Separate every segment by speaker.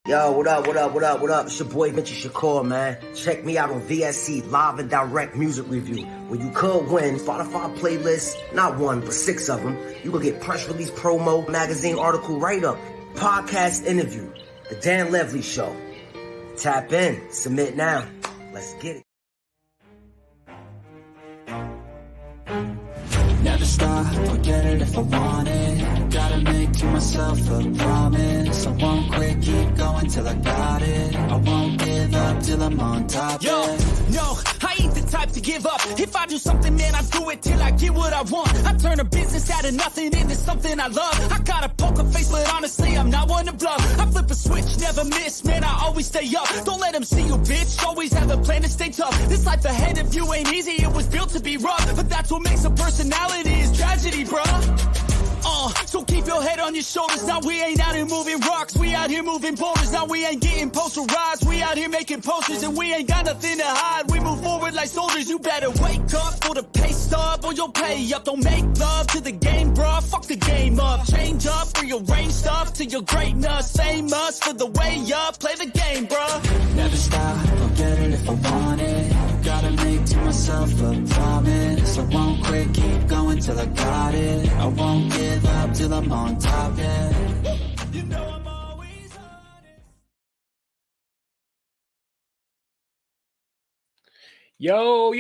Speaker 1: Yo, what up, what up, what up, what up? It's your boy Mitchell Shakur, man. Check me out on VSC Live and Direct Music Review, where you could win Spotify playlists, not one, but 6 of them. You could get press release promo, magazine article write-up, podcast interview, The Dan Levely Show. Tap in, submit now. Let's get it.
Speaker 2: Never stop, forget it if I want it. Gotta make to myself a promise. I won't quit, keep going till I got it. I won't give up till I'm on top.
Speaker 3: Yo, no, I ain't the type to give up. If I do something, man, I do it till I get what I want. I turn a business out of nothing into something I love. I got a poker face, but honestly, I'm not one to bluff. I flip a switch, never miss, man, I always stay up. Don't let them see you, bitch, always have a plan to stay tough. This life ahead of you ain't easy, it was built to be rough. But that's what makes a personality is tragedy, bruh. So keep your head on your shoulders. Now we ain't out here moving rocks, we out here moving boulders. Now we ain't getting posterized, we out here making posters. And we ain't got nothing to hide, we move forward like soldiers. You better wake up for the pay stub or you'll pay up. Don't make love to the game, bruh, fuck the game up. Change up, rearrange stuff to your greatness. Famous for the way up, play the game, bruh.
Speaker 2: Never stop, forget it if I want it. Gotta make to myself a promise. I won't quit, keep going till I got it. I won't give up till I'm on top, yeah.
Speaker 3: You know I'm always honest.
Speaker 4: Yo,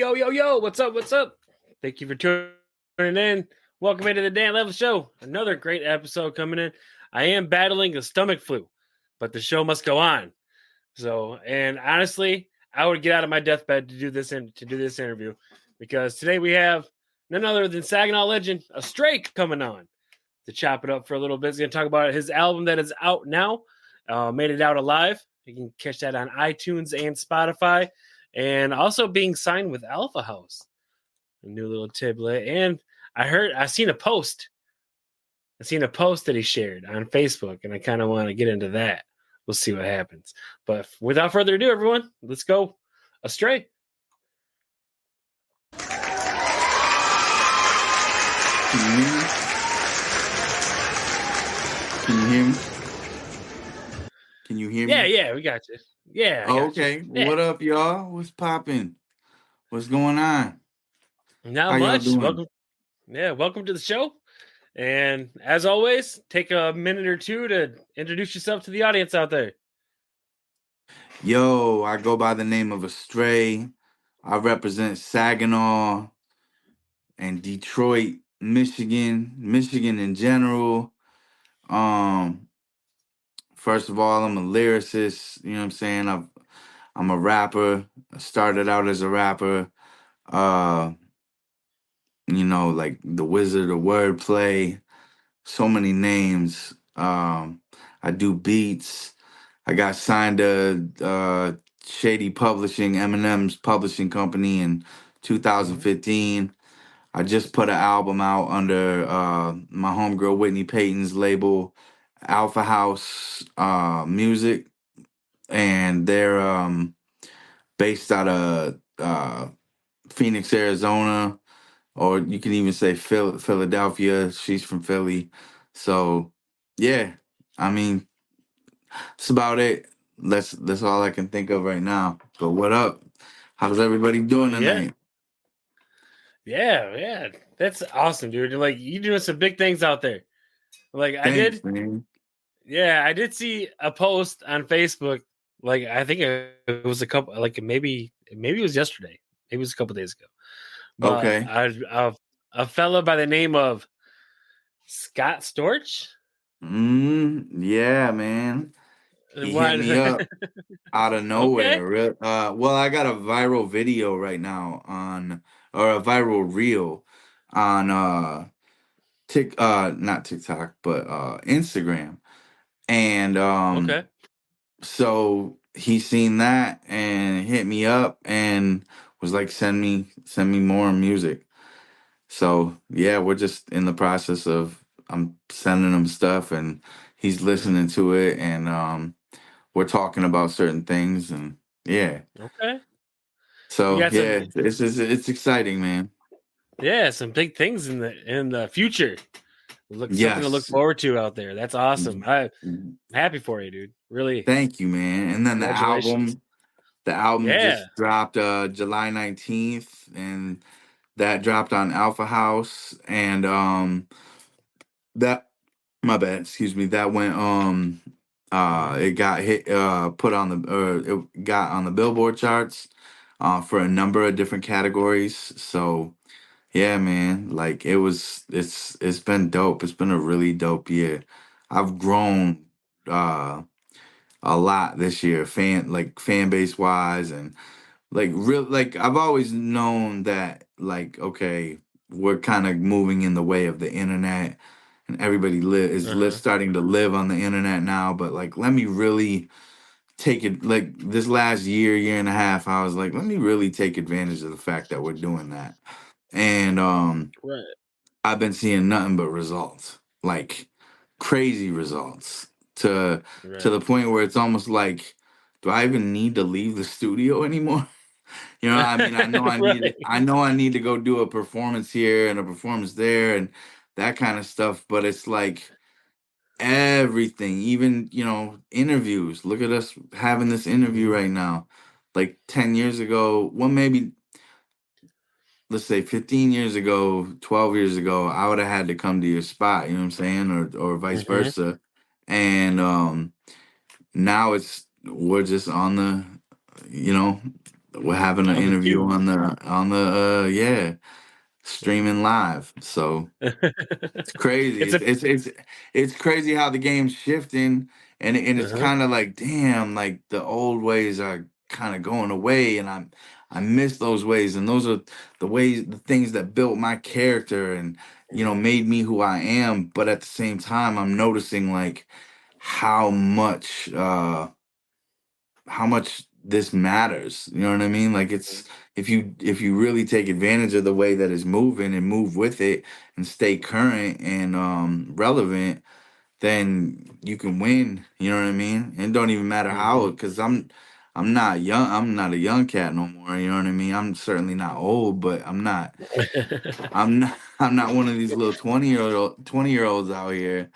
Speaker 4: what's up? Thank you for tuning in. Welcome into the Dan Levely Show. Another great episode coming in. I am battling a stomach flu, but the show must go on. So, and honestly, I would get out of my deathbed to do this interview, because today we have none other than Saginaw legend Astray coming on to chop it up for a little bit. He's going to talk about his album that is out now, Made It Out Alive. You can catch that on iTunes and Spotify, and also being signed with Alpha House, a new little tidbit. And I seen a post that he shared on Facebook, and I kind of want to get into that. We'll see what happens. But without further ado, everyone, let's go Astray.
Speaker 5: Can you hear me? Can you hear me?
Speaker 4: Yeah, we got you. Yeah.
Speaker 5: Okay.
Speaker 4: Yeah.
Speaker 5: What up, y'all? What's popping? What's going on?
Speaker 4: Not
Speaker 5: How y'all
Speaker 4: much.
Speaker 5: doing?
Speaker 4: Welcome to the show. And as always, take a minute or two to introduce yourself to the audience out there.
Speaker 5: Yo, I go by the name of Astray. I represent Saginaw and Detroit, Michigan in general. First of all, I'm a lyricist. You know what I'm saying? I'm a rapper. I started out as a rapper. Like the Wizard of Wordplay. So many names. I do beats. I got signed to Shady Publishing, Eminem's publishing company in 2015. I just put an album out under my homegirl Whitney Payton's label, Alpha House Music, and they're based out of Phoenix, Arizona, or you can even say Philadelphia. She's from Philly. So, yeah, I mean, that's about it. That's all I can think of right now. But what up? How's everybody doing tonight?
Speaker 4: Yeah. That's awesome, dude. Like, you're doing some big things out there. Like,
Speaker 5: Thanks, man.
Speaker 4: I did see a post on Facebook. Like, I think it was a couple, like maybe it was yesterday. Maybe it was a couple days ago. But
Speaker 5: Okay.
Speaker 4: a fella by the name of Scott Storch.
Speaker 5: Yeah, man. He hit me up out of nowhere.
Speaker 4: Okay.
Speaker 5: Well, I got a viral video right now or a viral reel on not TikTok, but Instagram. And
Speaker 4: Okay.
Speaker 5: so he seen that and hit me up and was like, send me more music. So yeah, we're just in the process of I'm sending him stuff and he's listening to it, and we're talking about certain things, and yeah.
Speaker 4: Okay.
Speaker 5: So
Speaker 4: You got
Speaker 5: yeah, it's exciting, man.
Speaker 4: Yeah, some big things in the future. Something to look
Speaker 5: Yes.
Speaker 4: forward to out there. That's awesome. I'm happy for you, dude. Really,
Speaker 5: Thank you, man. And then
Speaker 4: congratulations.
Speaker 5: the album
Speaker 4: Yeah.
Speaker 5: just dropped July 19th, and that dropped on Alpha House, and that my bad, excuse me, that went it got hit put on the it got on the Billboard charts for a number of different categories. So yeah, man, like it's been dope. It's been a really dope year. I've grown uh a lot this year, fan base wise, and like I've always known that, like, okay, we're kind of moving in the way of the internet, and everybody
Speaker 4: Uh-huh.
Speaker 5: starting to live on the internet now. But like, let me really take it, like, this last year and a half, I was like, let me really take advantage of the fact that we're doing that. And
Speaker 4: Right.
Speaker 5: I've been seeing nothing but results, like crazy results, to
Speaker 4: Right.
Speaker 5: the point where it's almost like, do I even need to leave the studio anymore? You know, I mean,
Speaker 4: Right.
Speaker 5: I know I need to go do a performance here and a performance there and that kind of stuff, but it's like everything, even, interviews. Look at us having this interview
Speaker 4: Mhm.
Speaker 5: right now. Like 10 years ago, well, maybe let's say 15 years ago, 12 years ago, I would have had to come to your spot, you know what I'm saying? Or vice
Speaker 4: Mhm.
Speaker 5: versa. And now we're just on the, you know, we're having an
Speaker 4: On the
Speaker 5: interview
Speaker 4: cube.
Speaker 5: on the yeah, streaming live. So it's crazy.
Speaker 4: It's a
Speaker 5: It's crazy how the game's shifting, and it's
Speaker 4: uh-huh.
Speaker 5: kind of like, damn, like the old ways are kind of going away, and I miss those ways, and those are the things that built my character and
Speaker 4: Mhm.
Speaker 5: made me who I am. But at the same time, I'm noticing like how much this matters. You know what I mean? Like, it's, if you really take advantage of the way that it's moving and move with it and stay current and relevant, then you can win. You know what I mean? And it don't even matter how,
Speaker 4: Mhm.
Speaker 5: because I'm not young. I'm not a young cat no more. You know what I mean? I'm certainly not old, but I'm not I'm not one of these little 20-year olds out here.
Speaker 4: Right.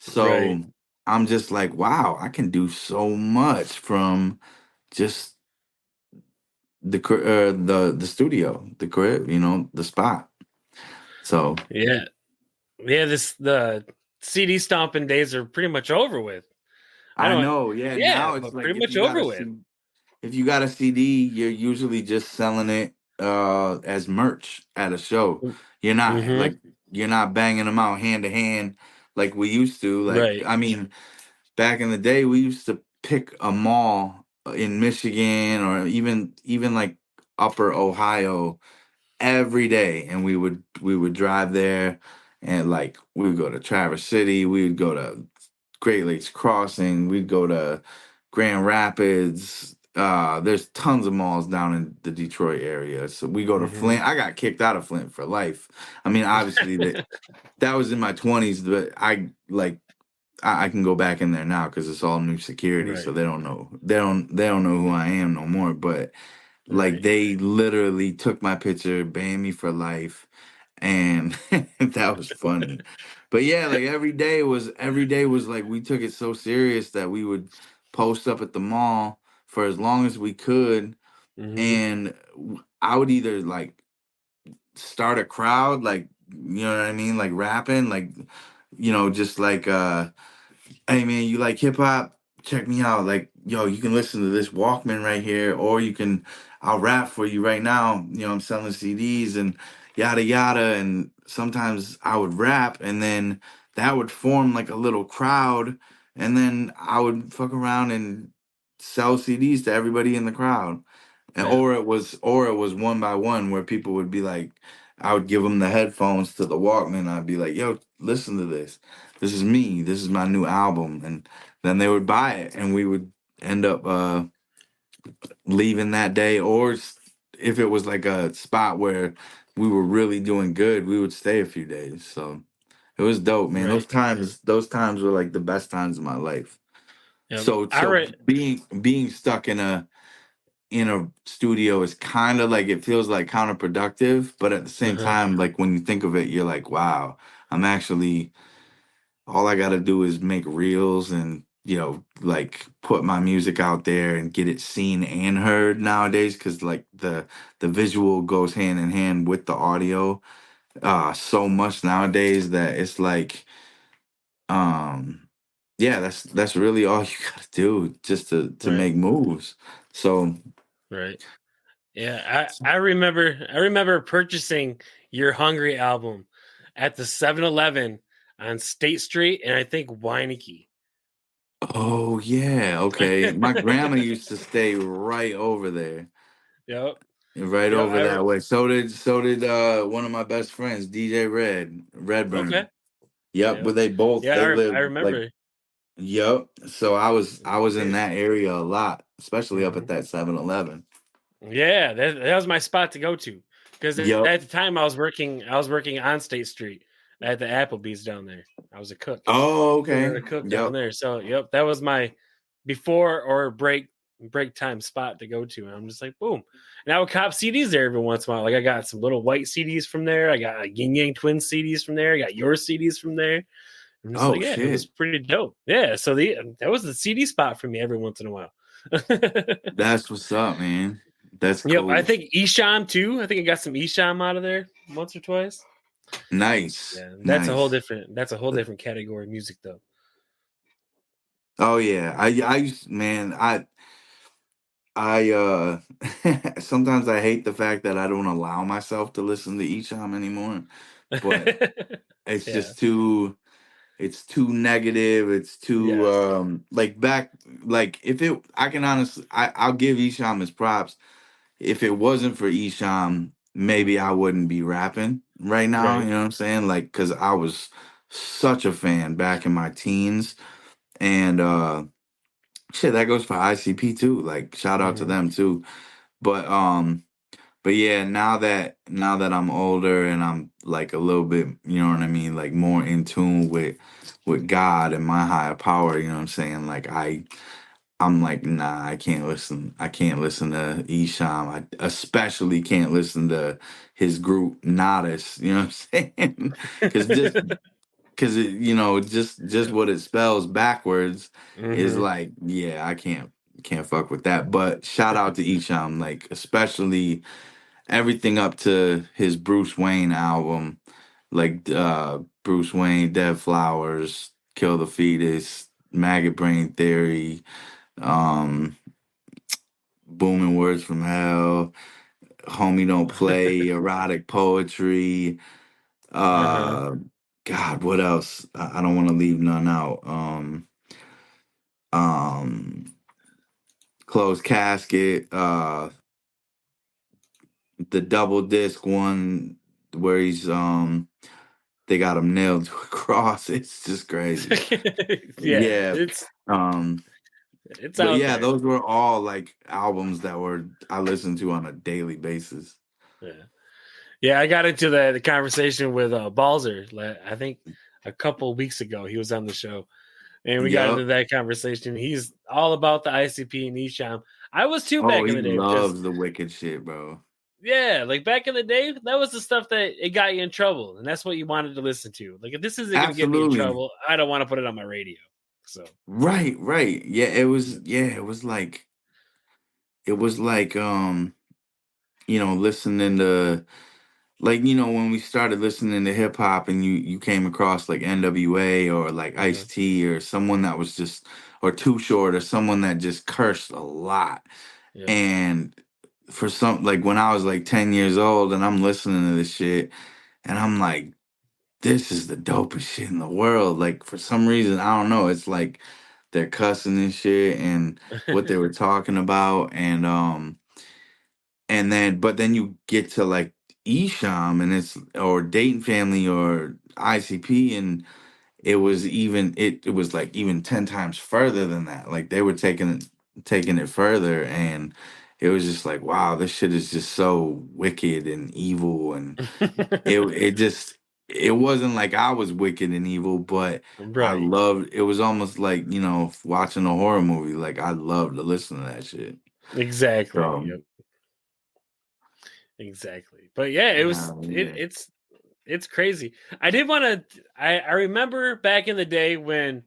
Speaker 5: So I'm just like, wow, I can do so much from just the studio, the crib, the spot. So
Speaker 4: Yeah. Yeah, the CD stomping days are pretty much over with. I
Speaker 5: I
Speaker 4: don't
Speaker 5: know, yeah.
Speaker 4: Yeah,
Speaker 5: Now it's
Speaker 4: but
Speaker 5: like,
Speaker 4: pretty much over with.
Speaker 5: if you got a CD, you're usually just selling it as merch at a show. You're not like
Speaker 4: Mhm.
Speaker 5: you're not banging them out hand to hand like we used to. Like,
Speaker 4: Right.
Speaker 5: I mean, back in the day, we used to pick a mall in Michigan, or even like Upper Ohio, every day, and we would drive there, and like we would go to Traverse City, we would go to Great Lakes Crossing, we'd go to Grand Rapids. There's tons of malls down in the Detroit area. So we go to
Speaker 4: Mhm.
Speaker 5: Flint. I got kicked out of Flint for life. I mean, obviously that was in my 20s, but I can go back in there now because it's all new security, so
Speaker 4: Right.
Speaker 5: they don't know who I am no more. But like,
Speaker 4: Right.
Speaker 5: they literally took my picture, banned me for life, and that was funny. But yeah, like every day was like, we took it so serious that we would post up at the mall for as long as we could,
Speaker 4: Mhm.
Speaker 5: and I would either like start a crowd, like, you know what I mean, like rapping, like, just like hey man, you like hip hop? Check me out. Like, yo, you can listen to this Walkman right here, or I'll rap for you right now. I'm selling CDs and yada yada. And sometimes I would rap, and then that would form like a little crowd, and then I would fuck around and sell CDs to everybody in the crowd. And
Speaker 4: Yeah.
Speaker 5: or it was one by one, where people would be like, I would give them the headphones to the Walkman. I'd be like, yo, listen to this. This is me. This is my new album. And then they would buy it, and we would end up leaving that day. Or if it was like a spot where we were really doing good, we would stay a few days. So it was dope, man.
Speaker 4: Right.
Speaker 5: Those times were like the best times of my life.
Speaker 4: Yep. I
Speaker 5: So
Speaker 4: read
Speaker 5: being stuck in a studio is kind of like, it feels like counterproductive, but at the same
Speaker 4: uh-huh.
Speaker 5: time, like, when you think of it, you're like, wow, I'm actually, all I got to do is make reels and like put my music out there and get it seen and heard nowadays, because like the visual goes hand in hand with the audio so much nowadays that it's like um yeah, that's really all you gotta do just to
Speaker 4: Right.
Speaker 5: make moves. So
Speaker 4: Right. Yeah, I remember purchasing your Hungry album at the 7-Eleven on State Street and I think Weineke.
Speaker 5: oh yeah, okay, my grandma used to stay right over there.
Speaker 4: Yep.
Speaker 5: Right
Speaker 4: Yeah,
Speaker 5: over that way. So did one of my best friends, DJ
Speaker 4: okay.
Speaker 5: Redburn. Yep,
Speaker 4: Yeah.
Speaker 5: but they both
Speaker 4: Yeah,
Speaker 5: they
Speaker 4: I
Speaker 5: live like
Speaker 4: remember.
Speaker 5: yep. So I was in that area a lot, especially up at
Speaker 4: Mhm.
Speaker 5: that 7-Eleven.
Speaker 4: Yeah, that was my spot to go to because at
Speaker 5: Yep.
Speaker 4: the time I was working on State Street at the Applebee's down there. I was a cook.
Speaker 5: Oh,
Speaker 4: We were
Speaker 5: okay.
Speaker 4: a cook down
Speaker 5: Yep.
Speaker 4: there. So, yep, that was my before or break time spot to go to. And I'm just like, boom. And I would cop CDs there every once in a while. Like I got some little white CDs from there. I got Yin Yang Twin CDs from there. I got your CDs from there. I'm just
Speaker 5: Oh
Speaker 4: like, yeah, it was
Speaker 5: shit.
Speaker 4: pretty dope. Yeah. So that was the CD spot for me every once in a while.
Speaker 5: That's what's up, man. That's
Speaker 4: Yep. I
Speaker 5: cool.
Speaker 4: think Esham too. I think I got some Esham out of there once or twice.
Speaker 5: Nice.
Speaker 4: Yeah.
Speaker 5: Nice.
Speaker 4: That's a whole different category of music though.
Speaker 5: Oh yeah. I used man, I sometimes I hate the fact that I don't allow myself to listen to Esham anymore. But it's
Speaker 4: Yeah.
Speaker 5: just too negative. It's too
Speaker 4: Yes.
Speaker 5: like back like if it I can honestly I'll give Esham his props. If it wasn't for Esham, maybe I
Speaker 4: Mhm.
Speaker 5: wouldn't be rapping right now.
Speaker 4: Right.
Speaker 5: You know what I'm saying? Like, cause I was such a fan back in my teens. And shit, that goes for ICP too. Like shout out to
Speaker 4: Mhm.
Speaker 5: them too. But but yeah, now that I'm older and I'm like a little bit, you know what I mean, like more in tune with God and my higher power, you know what I'm saying? Like I'm like, nah, I can't listen. I can't listen to Esham. I especially can't listen to his group Nodis, you know what I'm saying? Cause it, just what it spells backwards is
Speaker 4: Mhm.
Speaker 5: like, yeah, I can't fuck with that. But shout out to Esham, like especially everything up to his Bruce Wayne album, like Bruce Wayne, Dead Flowers, Kill the Fetus, Maggot Brain Theory, um, Booming Words from Hell, Homie Don't Play, Erotic Poetry,
Speaker 4: Uh-huh.
Speaker 5: uh God, what else? I don't want to leave none out. Um Closed Casket, the double disc one where he's they got him nailed to a cross. It's just crazy.
Speaker 4: Yeah,
Speaker 5: Yeah. Um,
Speaker 4: it's
Speaker 5: but
Speaker 4: out
Speaker 5: yeah,
Speaker 4: there.
Speaker 5: those were all like albums that were I listened to on a daily basis.
Speaker 4: Yeah. Yeah, I got into the conversation with Balzer, I think a couple weeks ago. He was on the show. And we got into
Speaker 5: Yup.
Speaker 4: that conversation. He's all about the ICP and Esham. I was too
Speaker 5: Oh,
Speaker 4: back in
Speaker 5: he
Speaker 4: the day because
Speaker 5: loves the wicked shit, bro.
Speaker 4: yeah, like back in the day, that was the stuff that it got you in trouble, and that's what you wanted to listen to. Like if this isn't going to get me in
Speaker 5: Absolutely.
Speaker 4: trouble, I don't want to put it on my radio. So
Speaker 5: Right, right. It was like listening to like when we started listening to hip hop and you came across like NWA or like
Speaker 4: mhm,
Speaker 5: Ice-T or someone that was just or Too Short or someone that just cursed a lot.
Speaker 4: yeah,
Speaker 5: And for some like when I was like 10 years old and I'm listening to this shit and I'm like, this is the dopest shit in the world. Like for some reason, I don't know, it's like they're cussing and shit and what they were talking about and then but then you get to like Esham and it's or Dayton Family or ICP and it was like even 10 times further than that. Like they were taking it further and it was just like, wow, this shit is just so wicked and evil and it wasn't like I was wicked and evil, but I
Speaker 4: right,
Speaker 5: loved it was almost like, watching a horror movie. Like I loved to listen to that shit.
Speaker 4: exactly,
Speaker 5: So
Speaker 4: yep, exactly. But yeah,
Speaker 5: yeah.
Speaker 4: it's crazy. I did want to. I remember back in the day when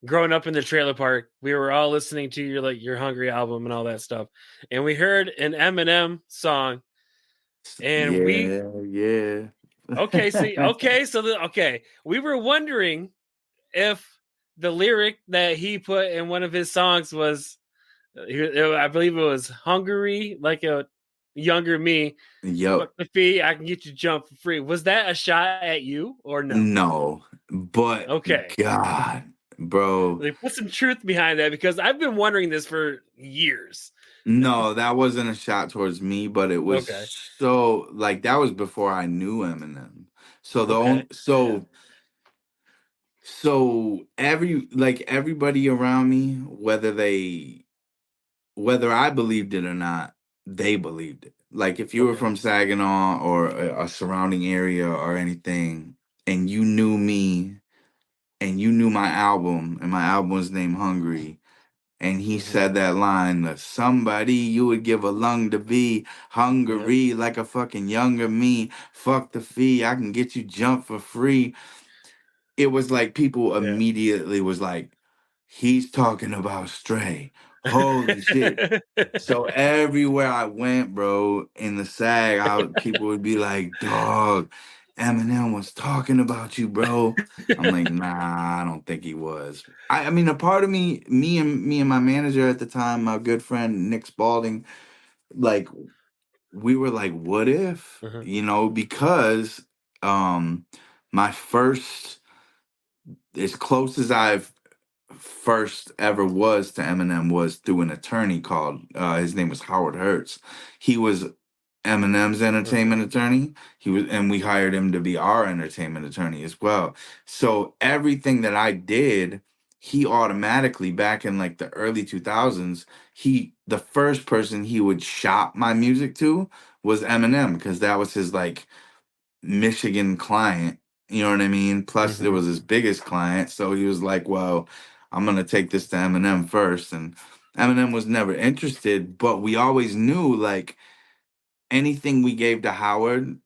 Speaker 4: growing up in the trailer park, we were all listening to your Hungry album and all that stuff, and we heard an Eminem song, and we
Speaker 5: Yeah, yeah.
Speaker 4: we were wondering if the lyric that he put in one of his songs was, I believe it was "Hungary like a younger me."
Speaker 5: Yup.
Speaker 4: Fuck the fee, I can get you jump for free. Was that a shot at you or no?
Speaker 5: No, but
Speaker 4: Okay.
Speaker 5: God, bro.
Speaker 4: Like, put some truth behind that because I've been wondering this for years.
Speaker 5: No, that wasn't a shot towards me, but it was
Speaker 4: Okay.
Speaker 5: so like that was before I knew Eminem. So the
Speaker 4: Okay.
Speaker 5: only so everybody around me, whether I believed it or not, they believed it. Like if you were
Speaker 4: Okay.
Speaker 5: from Saginaw or a surrounding area or anything, and you knew me and you knew my album, and my album was named Hungry, and he
Speaker 4: Mhm.
Speaker 5: said that line, somebody you would give a lung to be
Speaker 4: Yep.
Speaker 5: hungry like a fucking younger me. Fuck the fee, I can get you jump for free. It was like people
Speaker 4: Yeah.
Speaker 5: immediately was like, he's talking about Stray. Holy shit. So everywhere I went, bro, in the SAG, people would be like, dog, Eminem was talking about you, bro. I'm like, nah, I don't think he was. I mean, a part of me and my manager at the time, my good friend Nick Spalding, like, we were like, what if?
Speaker 4: Uh-huh.
Speaker 5: Because my first, as close as I've first ever was to Eminem was through an attorney called his name was Howard Hertz. He was Eminem's
Speaker 4: Uh-huh.
Speaker 5: entertainment attorney. And we hired him to be our entertainment attorney as well. So everything that I did, he automatically back in like the early 2000s, the first person he would shop my music to was Eminem because that was his like Michigan client. You know what I mean? Plus, it
Speaker 4: Mhm.
Speaker 5: was his biggest client. So he was like, well, I'm going to take this to Eminem first. And Eminem was never interested, but we always knew like anything we gave to Howard,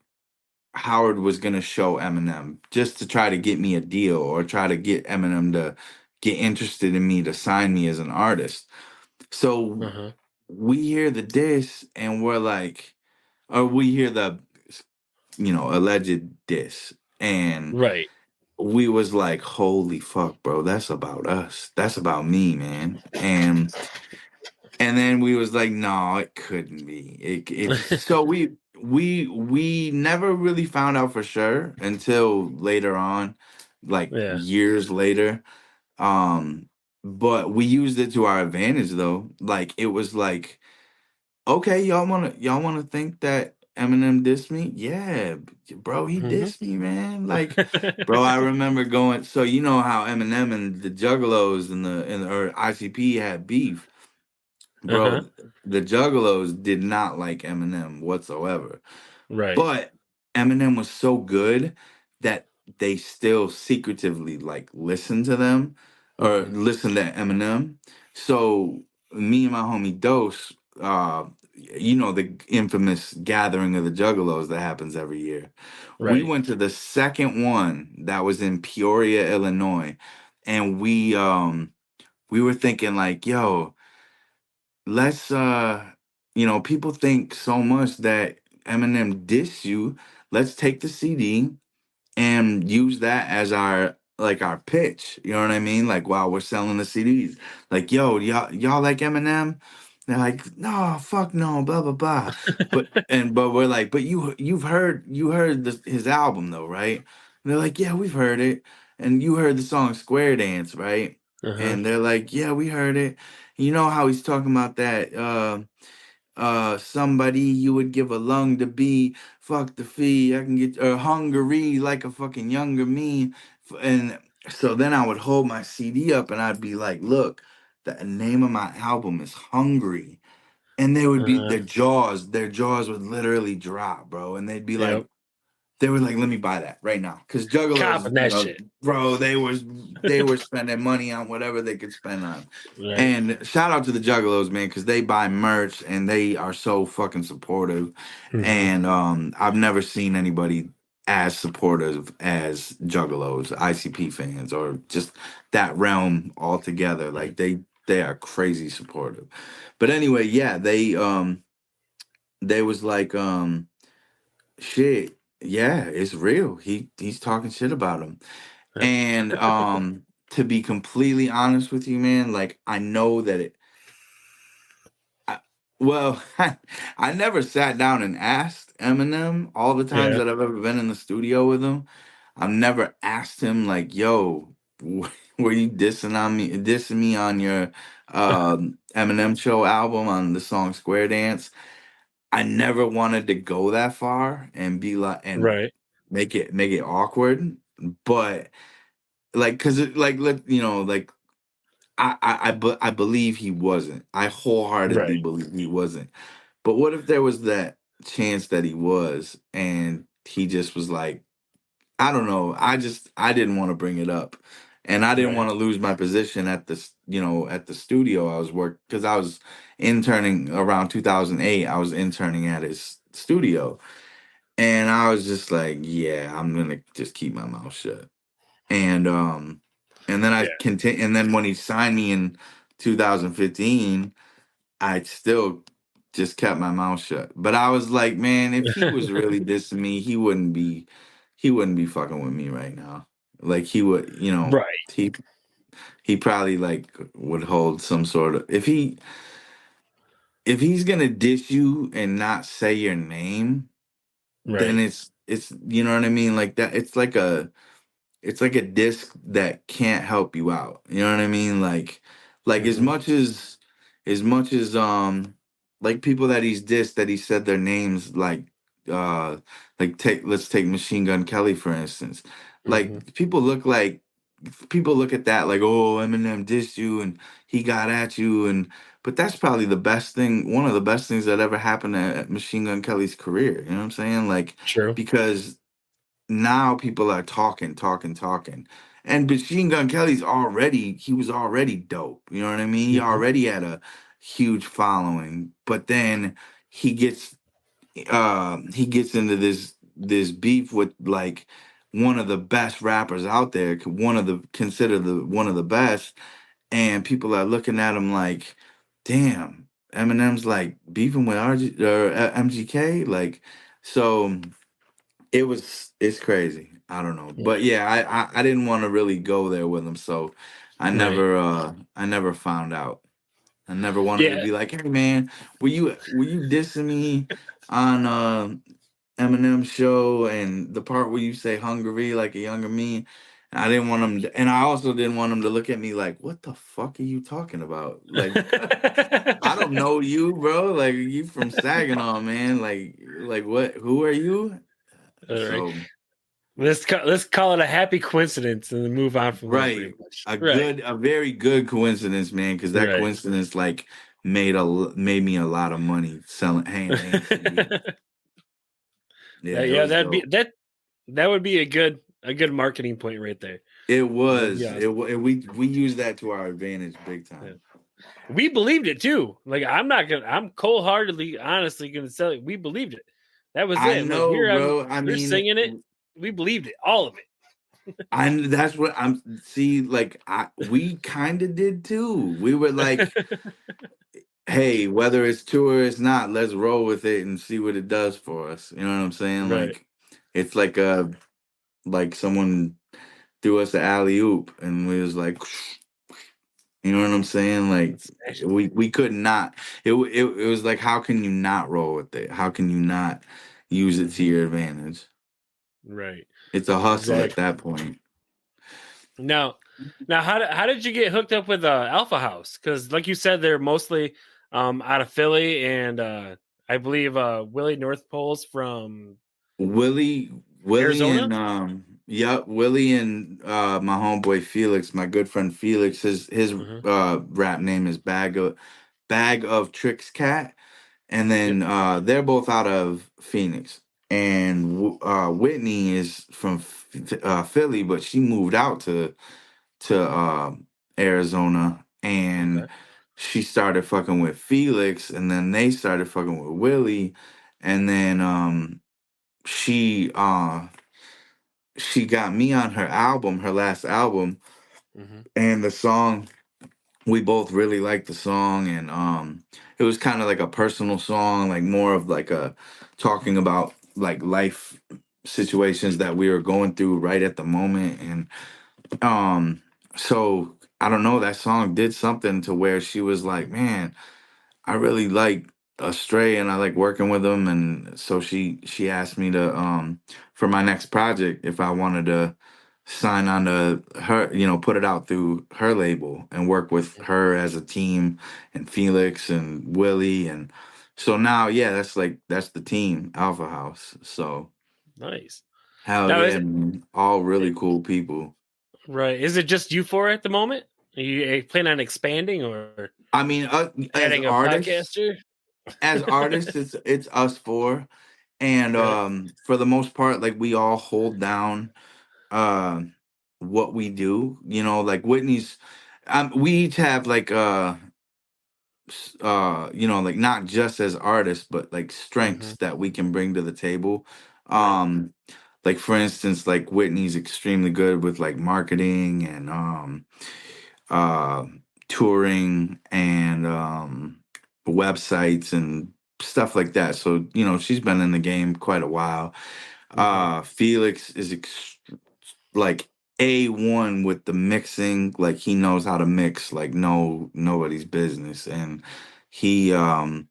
Speaker 5: Howard was going to show Eminem just to try to get me a deal or try to get Eminem to get interested in me to sign me as an artist. So
Speaker 4: Uh-huh.
Speaker 5: we hear the diss and we're like, or we hear the alleged diss, and
Speaker 4: Right.
Speaker 5: we was like, holy fuck, bro, that's about us, that's about me, man. And then we was like, no, it couldn't be. So we never really found out for sure until later on, like
Speaker 4: Yeah.
Speaker 5: years later. But we used it to our advantage though. Like it was like, okay, y'all wanna think that Eminem dissed me? Yeah, bro, he
Speaker 4: Mhm.
Speaker 5: dissed me, man. Like, bro, I remember going. So you know how Eminem and the Juggalos or ICP had beef,
Speaker 4: Uh-huh.
Speaker 5: bro. The Juggalos did not like Eminem whatsoever.
Speaker 4: Right.
Speaker 5: But Eminem was so good that they still secretively like listen to them or
Speaker 4: Mhm.
Speaker 5: listen to Eminem. So me and my homie Dose, the infamous gathering of the Juggalos that happens every year. We
Speaker 4: Right.
Speaker 5: went to the second one that was in Peoria, Illinois, and we were thinking like, yo, let's people think so much that Eminem diss you. Let's take the CD and use that as our pitch. You know what I mean? Like while we're selling the CDs. Like, yo, y'all like Eminem? They're like, no, fuck no, blah blah blah. But we're like, but you heard his album though, right? And they're like, yeah, we've heard it. And you heard the song Square Dance, right?
Speaker 4: Uh-huh.
Speaker 5: And they're like, yeah, we heard it. You know how he's talking about that somebody you would give a lung to be, fuck the fee, I can get hungry like a fucking younger me. And so then I would hold my CD up and I'd be like, look, the name of my album is Hungry. And they would be
Speaker 4: Uh-huh.
Speaker 5: their jaws would literally drop, bro. And they'd be like,
Speaker 4: Yep.
Speaker 5: they were like, let me buy that right now. Cause
Speaker 4: Copping
Speaker 5: Juggalos,
Speaker 4: that shit.
Speaker 5: bro, they were spending money on whatever they could spend on.
Speaker 4: Right.
Speaker 5: And shout out to the Juggalos, man, because they buy merch and they are so fucking supportive.
Speaker 4: Mhm.
Speaker 5: And I've never seen anybody as supportive as Juggalos, ICP fans, or just that realm altogether. Like they are crazy supportive. But anyway, yeah, they was like, shit, yeah, it's real. He's talking shit about him. And to be completely honest with you, man, like I know that well, I never sat down and asked Eminem all the times
Speaker 4: Yeah.
Speaker 5: that I've ever been in the studio with him. I've never asked him like, "Yo, were you dissing me on your Eminem Show album on the song Square Dance?" I never wanted to go that far and be like and
Speaker 4: Right.
Speaker 5: make it awkward, but like, cause like like I believe he wasn't. I wholeheartedly
Speaker 4: Right.
Speaker 5: believe he wasn't. But what if there was that chance that he was, and he just was like, I don't know. I didn't want to bring it up, and I didn't
Speaker 4: Right.
Speaker 5: want to lose my position at at the studio I was working, because I was interning around 2008. I was interning at his studio, and I was just like, yeah, I'm gonna just keep my mouth shut. And then I
Speaker 4: Yeah.
Speaker 5: continue. And then when he signed me in 2015, I still just kept my mouth shut. But I was like, man, if he was really dissing me, he wouldn't be fucking with me right now. Like he would,
Speaker 4: Right.
Speaker 5: he probably like would hold some sort of, if he's gonna diss you and not say your name, then
Speaker 4: Right.
Speaker 5: it's you know what I mean? Like that, it's like a disc that can't help you out. You know what I mean? Like
Speaker 4: Hmm.
Speaker 5: as much as like people that he's dissed, that he said their names, uh take, let's take Machine Gun Kelly for instance.
Speaker 4: Hmm.
Speaker 5: Like people look at that like, oh, Eminem dissed you and he got at you, and but that's probably the best thing, one of the best things that ever happened at Machine Gun Kelly's career. You know what I'm saying? Like,
Speaker 4: True.
Speaker 5: because now people are talking, talking, talking. And Machine Gun Kelly's he was already dope. You know what I mean? He
Speaker 4: Hmm.
Speaker 5: already had a huge following. But then he gets he gets into this beef with like one of the best rappers out there, considered the one of the best, and people are looking at him like, damn, Eminem's like beefing with MGK, like, so it's crazy. I don't know. But
Speaker 4: Right.
Speaker 5: yeah, I didn't want to really go there with him, so
Speaker 4: Right.
Speaker 5: I never found out. I never wanted to
Speaker 4: Yeah.
Speaker 5: be like, hey man, were you dissing me on Eminem show and the part where you say hungry like a younger me? I didn't want him to, and I also didn't want him to look at me like, what the fuck are you talking about? Like, I don't know you, bro. Like, you from Saginaw, man. Like what? Who are you?
Speaker 4: All right.
Speaker 5: So
Speaker 4: Let's call it a happy coincidence and then move on from there. Pretty
Speaker 5: right,
Speaker 4: much. Right.
Speaker 5: a very good coincidence, man. Because that
Speaker 4: Right.
Speaker 5: coincidence like made me a lot of money selling, hanging CDs. Yeah, it
Speaker 4: Yeah.
Speaker 5: was
Speaker 4: That'd be
Speaker 5: dope.
Speaker 4: that would be a good marketing point right there.
Speaker 5: It
Speaker 4: That'd be
Speaker 5: was.
Speaker 4: awesome.
Speaker 5: We used that to our advantage big
Speaker 4: Yeah.
Speaker 5: time.
Speaker 4: We believed it too. Like I'm cold heartedly, honestly gonna tell you, we believed it. That was
Speaker 5: I
Speaker 4: it. Like
Speaker 5: know, bro. I
Speaker 4: we're
Speaker 5: mean,
Speaker 4: singing it. We believed it, all of
Speaker 5: that's what I'm see. Like we kind of did too. We were like,
Speaker 4: it.
Speaker 5: hey, whether it's true or it's not, let's roll with it and see what it does for us. You know what I'm saying?
Speaker 4: Right.
Speaker 5: Like, it's like someone threw us an alley oop and we was like, you know what I'm saying? Like,
Speaker 4: It's magic.
Speaker 5: we could not. It was like, how can you not roll with it? How can you not use it to
Speaker 4: Hmm.
Speaker 5: your advantage?
Speaker 4: Right.
Speaker 5: It's a hustle at
Speaker 4: Exactly.
Speaker 5: that point.
Speaker 4: Now, how did you get hooked up with Alpha House? Because like you said, they're mostly out of Philly, and I believe Willie North Pole's from
Speaker 5: Willie, Willie,
Speaker 4: Arizona.
Speaker 5: and yep, Willie and my homeboy Felix, my good friend Felix. His
Speaker 4: Hmm.
Speaker 5: rap name is Bag of Tricks Cat, and
Speaker 4: Yep.
Speaker 5: then they're both out of Phoenix. And Whitney is from Philly, but she moved out to Arizona,
Speaker 4: Okay.
Speaker 5: and she started fucking with Felix, and then they started fucking with Willie, and then she she got me on her album, her last album,
Speaker 4: Hmm.
Speaker 5: and the song, we both really liked the song, and it was kind of like a personal song, like more of like a talking about like life situations that we were going through right at the moment. And um so I don't know, that song did something to where she was like, man, I really like Astray and I like working with them. And so she asked me to for my next project if I wanted to sign on to her, put it out through her label and work with her as a team, and Felix and Willie. And so now, yeah, that's the team, Alpha House. So
Speaker 4: Nice.
Speaker 5: hell
Speaker 4: Now,
Speaker 5: yeah, man. All really cool people.
Speaker 4: right? Is it just you four at the moment? Are you plan on expanding or
Speaker 5: I mean, as
Speaker 4: adding a
Speaker 5: artists,
Speaker 4: podcaster?
Speaker 5: it's us four. And
Speaker 4: Right.
Speaker 5: for the most part, like we all hold down uh what we do, like Whitney's, we each have like like not just as artists, but like
Speaker 4: Hmm.
Speaker 5: strengths that we can bring to the table.
Speaker 4: Right.
Speaker 5: um like for instance, like Whitney's extremely good with like marketing and uh touring and websites and stuff like that. So she's been in the game quite a while.
Speaker 4: Hmm.
Speaker 5: Felix is like A1 with the mixing. Like he knows how to mix like nobody's business. And he um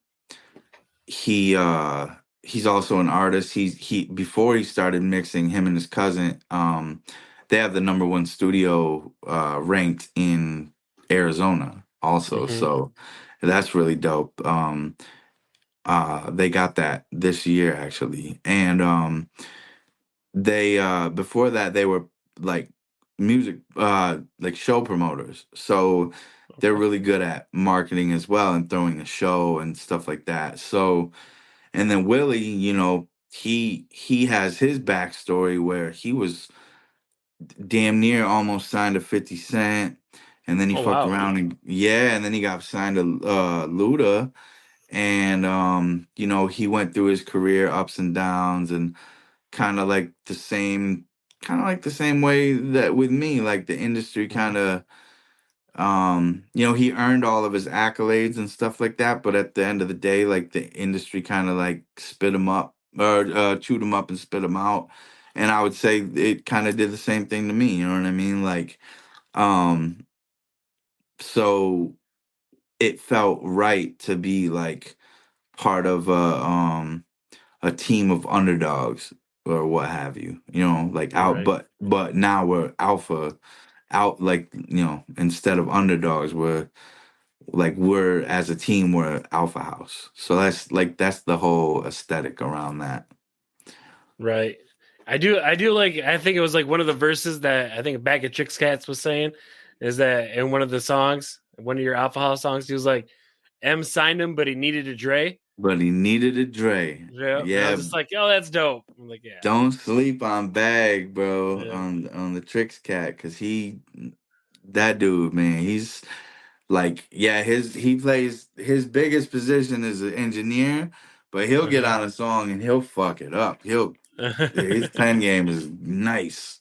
Speaker 5: he uh he's also an artist. He before he started mixing, him and his cousin, they have the number one studio ranked in Arizona also.
Speaker 4: Hmm.
Speaker 5: So that's really dope. They got that this year actually. And they before that they were like music like show promoters. So they're
Speaker 4: Okay.
Speaker 5: really good at marketing as well and throwing a show and stuff like that. So, and then Willie, he has his backstory where he was damn near almost signed to 50 Cent, and then he
Speaker 4: Oh
Speaker 5: fucked
Speaker 4: wow.
Speaker 5: around and yeah, and then he got signed to Luda. And he went through his career ups and downs, and kind of like the same way that with me, like the industry
Speaker 4: Hmm.
Speaker 5: kind of he earned all of his accolades and stuff like that, but at the end of the day, like the industry kind of like spit him up, or chewed him up and spit him out. And I would say it kind of did the same thing to me, you know what I mean? Like um so it felt right to be like part of a team of underdogs or what have you, like out,
Speaker 4: Right.
Speaker 5: but now we're alpha out, like, instead of underdogs, we're as a team, we're Alpha House. So that's the whole aesthetic around that.
Speaker 4: Right. I do like, I think it was like one of the verses that I think Bag of Tricks Cats was saying is that in one of the songs, one of your Alpha House songs, he was like, M signed him, but he needed a Dre.
Speaker 5: But he needed a Dre.
Speaker 4: Yeah. And I
Speaker 5: Yeah,
Speaker 4: was just like, oh, that's dope. I'm like, yeah.
Speaker 5: don't sleep on Bag, bro,
Speaker 4: Yeah.
Speaker 5: on the Tricks Cat, because that dude, man, he's like, yeah, he plays, his biggest position is an engineer, but he'll get
Speaker 4: Uh-huh.
Speaker 5: on a song and he'll fuck it up. His pen game is nice.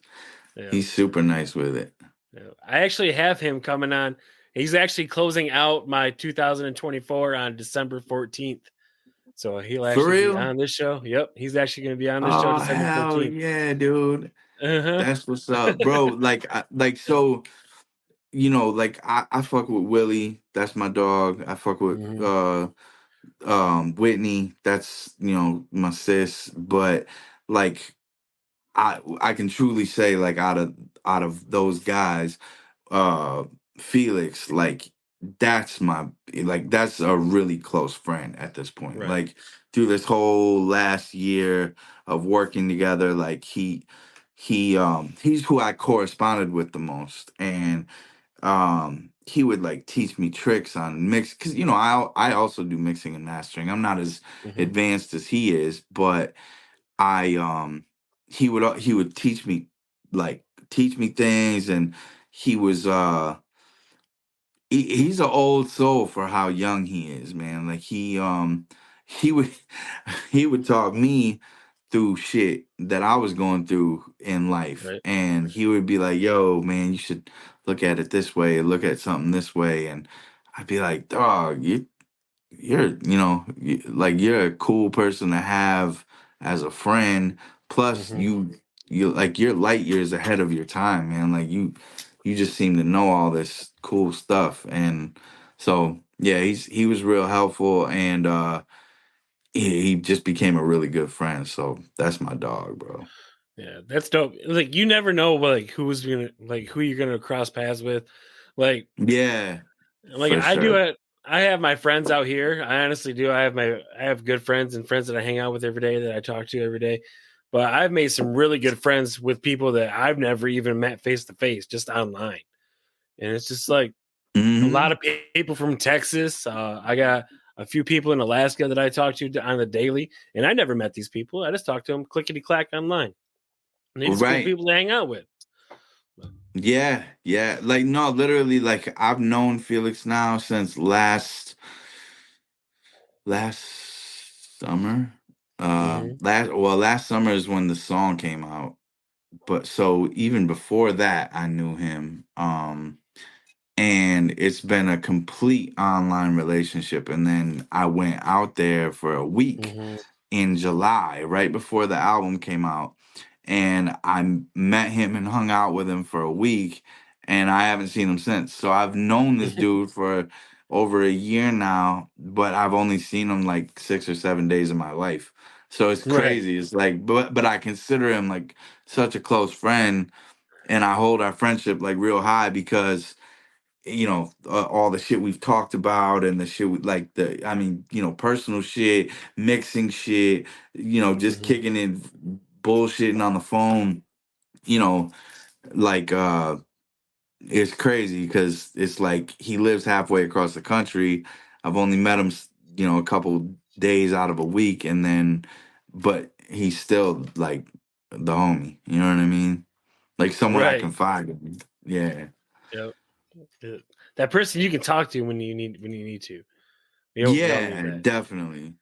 Speaker 4: Yeah.
Speaker 5: He's super nice with it.
Speaker 4: Yeah. I actually have him coming on. He's actually closing out my 2024 on December 14th. So he'll
Speaker 5: For
Speaker 4: actually be
Speaker 5: real?
Speaker 4: on this show. Yep. He's actually going to be on this show
Speaker 5: Oh
Speaker 4: December
Speaker 5: hell
Speaker 4: 14th.
Speaker 5: yeah, dude.
Speaker 4: Uh-huh.
Speaker 5: That's what's up, bro. So like I fuck with Willie. That's my dog. I fuck with
Speaker 4: Hmm.
Speaker 5: Whitney. That's my sis. But like I can truly say, like, out of those guys, uh Felix, like that's a really close friend at this point.
Speaker 4: Right.
Speaker 5: Like through this whole last year of working together, like he's who I corresponded with the most. And he would like teach me tricks on mix, because I also do mixing and mastering. I'm not as
Speaker 4: Hmm.
Speaker 5: advanced as he is, but I he would teach me things. And he was he's an old soul for how young he is, man. Like he would he would talk me through shit that I was going through in life.
Speaker 4: Right.
Speaker 5: And he would be like, yo, man, you should look at it this way, look at something this way. And I'd be like, dog, like you're a cool person to have as a friend. Plus
Speaker 4: Mm-hmm.
Speaker 5: you like you're light years ahead of your time, man. Like you just seem to know all this cool stuff. And so yeah, he was real helpful, and he just became a really good friend. So that's my dog, bro.
Speaker 4: Yeah, that's dope. Like you never know like who's gonna like who you're gonna cross paths with. Like
Speaker 5: Yeah, for
Speaker 4: I do
Speaker 5: sure.
Speaker 4: it. I have my friends out here. I honestly do. I have good friends and friends that I hang out with every day that I talk to every day. But I've made some really good friends with people that I've never even met face to face, just online. And it's just like a lot
Speaker 5: Hmm.
Speaker 4: of people from Texas. I got a few people in Alaska that I talk to on the daily, and I never met these people. I just talk to them clickety clack online. And they're just cool
Speaker 5: Right.
Speaker 4: people to hang out with.
Speaker 5: Yeah, yeah. Like no, literally, like I've known Felix now since last summer.
Speaker 4: Mm-hmm.
Speaker 5: Last summer is when the song came out. But so even before that, I knew him. And it's been a complete online relationship. And then I went out there for a week
Speaker 4: Mm-hmm.
Speaker 5: in July, right before the album came out. And I met him and hung out with him for a week, and I haven't seen him since. So I've known this dude for over a year now, but I've only seen him like 6 or 7 days of my life. So it's
Speaker 4: Right.
Speaker 5: crazy. It's like, but I consider him like such a close friend, and I hold our friendship like real high because all the shit we've talked about and the shit like I mean, personal shit, mixing shit, just
Speaker 4: Mm-hmm.
Speaker 5: kicking it, bullshitting on the phone, you know like it's crazy because it's like he lives halfway across the country. I've only met him a couple days out of a week, and then but he's still like the homie, you know what I mean, like someone I
Speaker 4: Right.
Speaker 5: confide in. Yeah.
Speaker 4: Yep. That person you can talk to when you need to. We all need
Speaker 5: Yeah,
Speaker 4: that.
Speaker 5: definitely.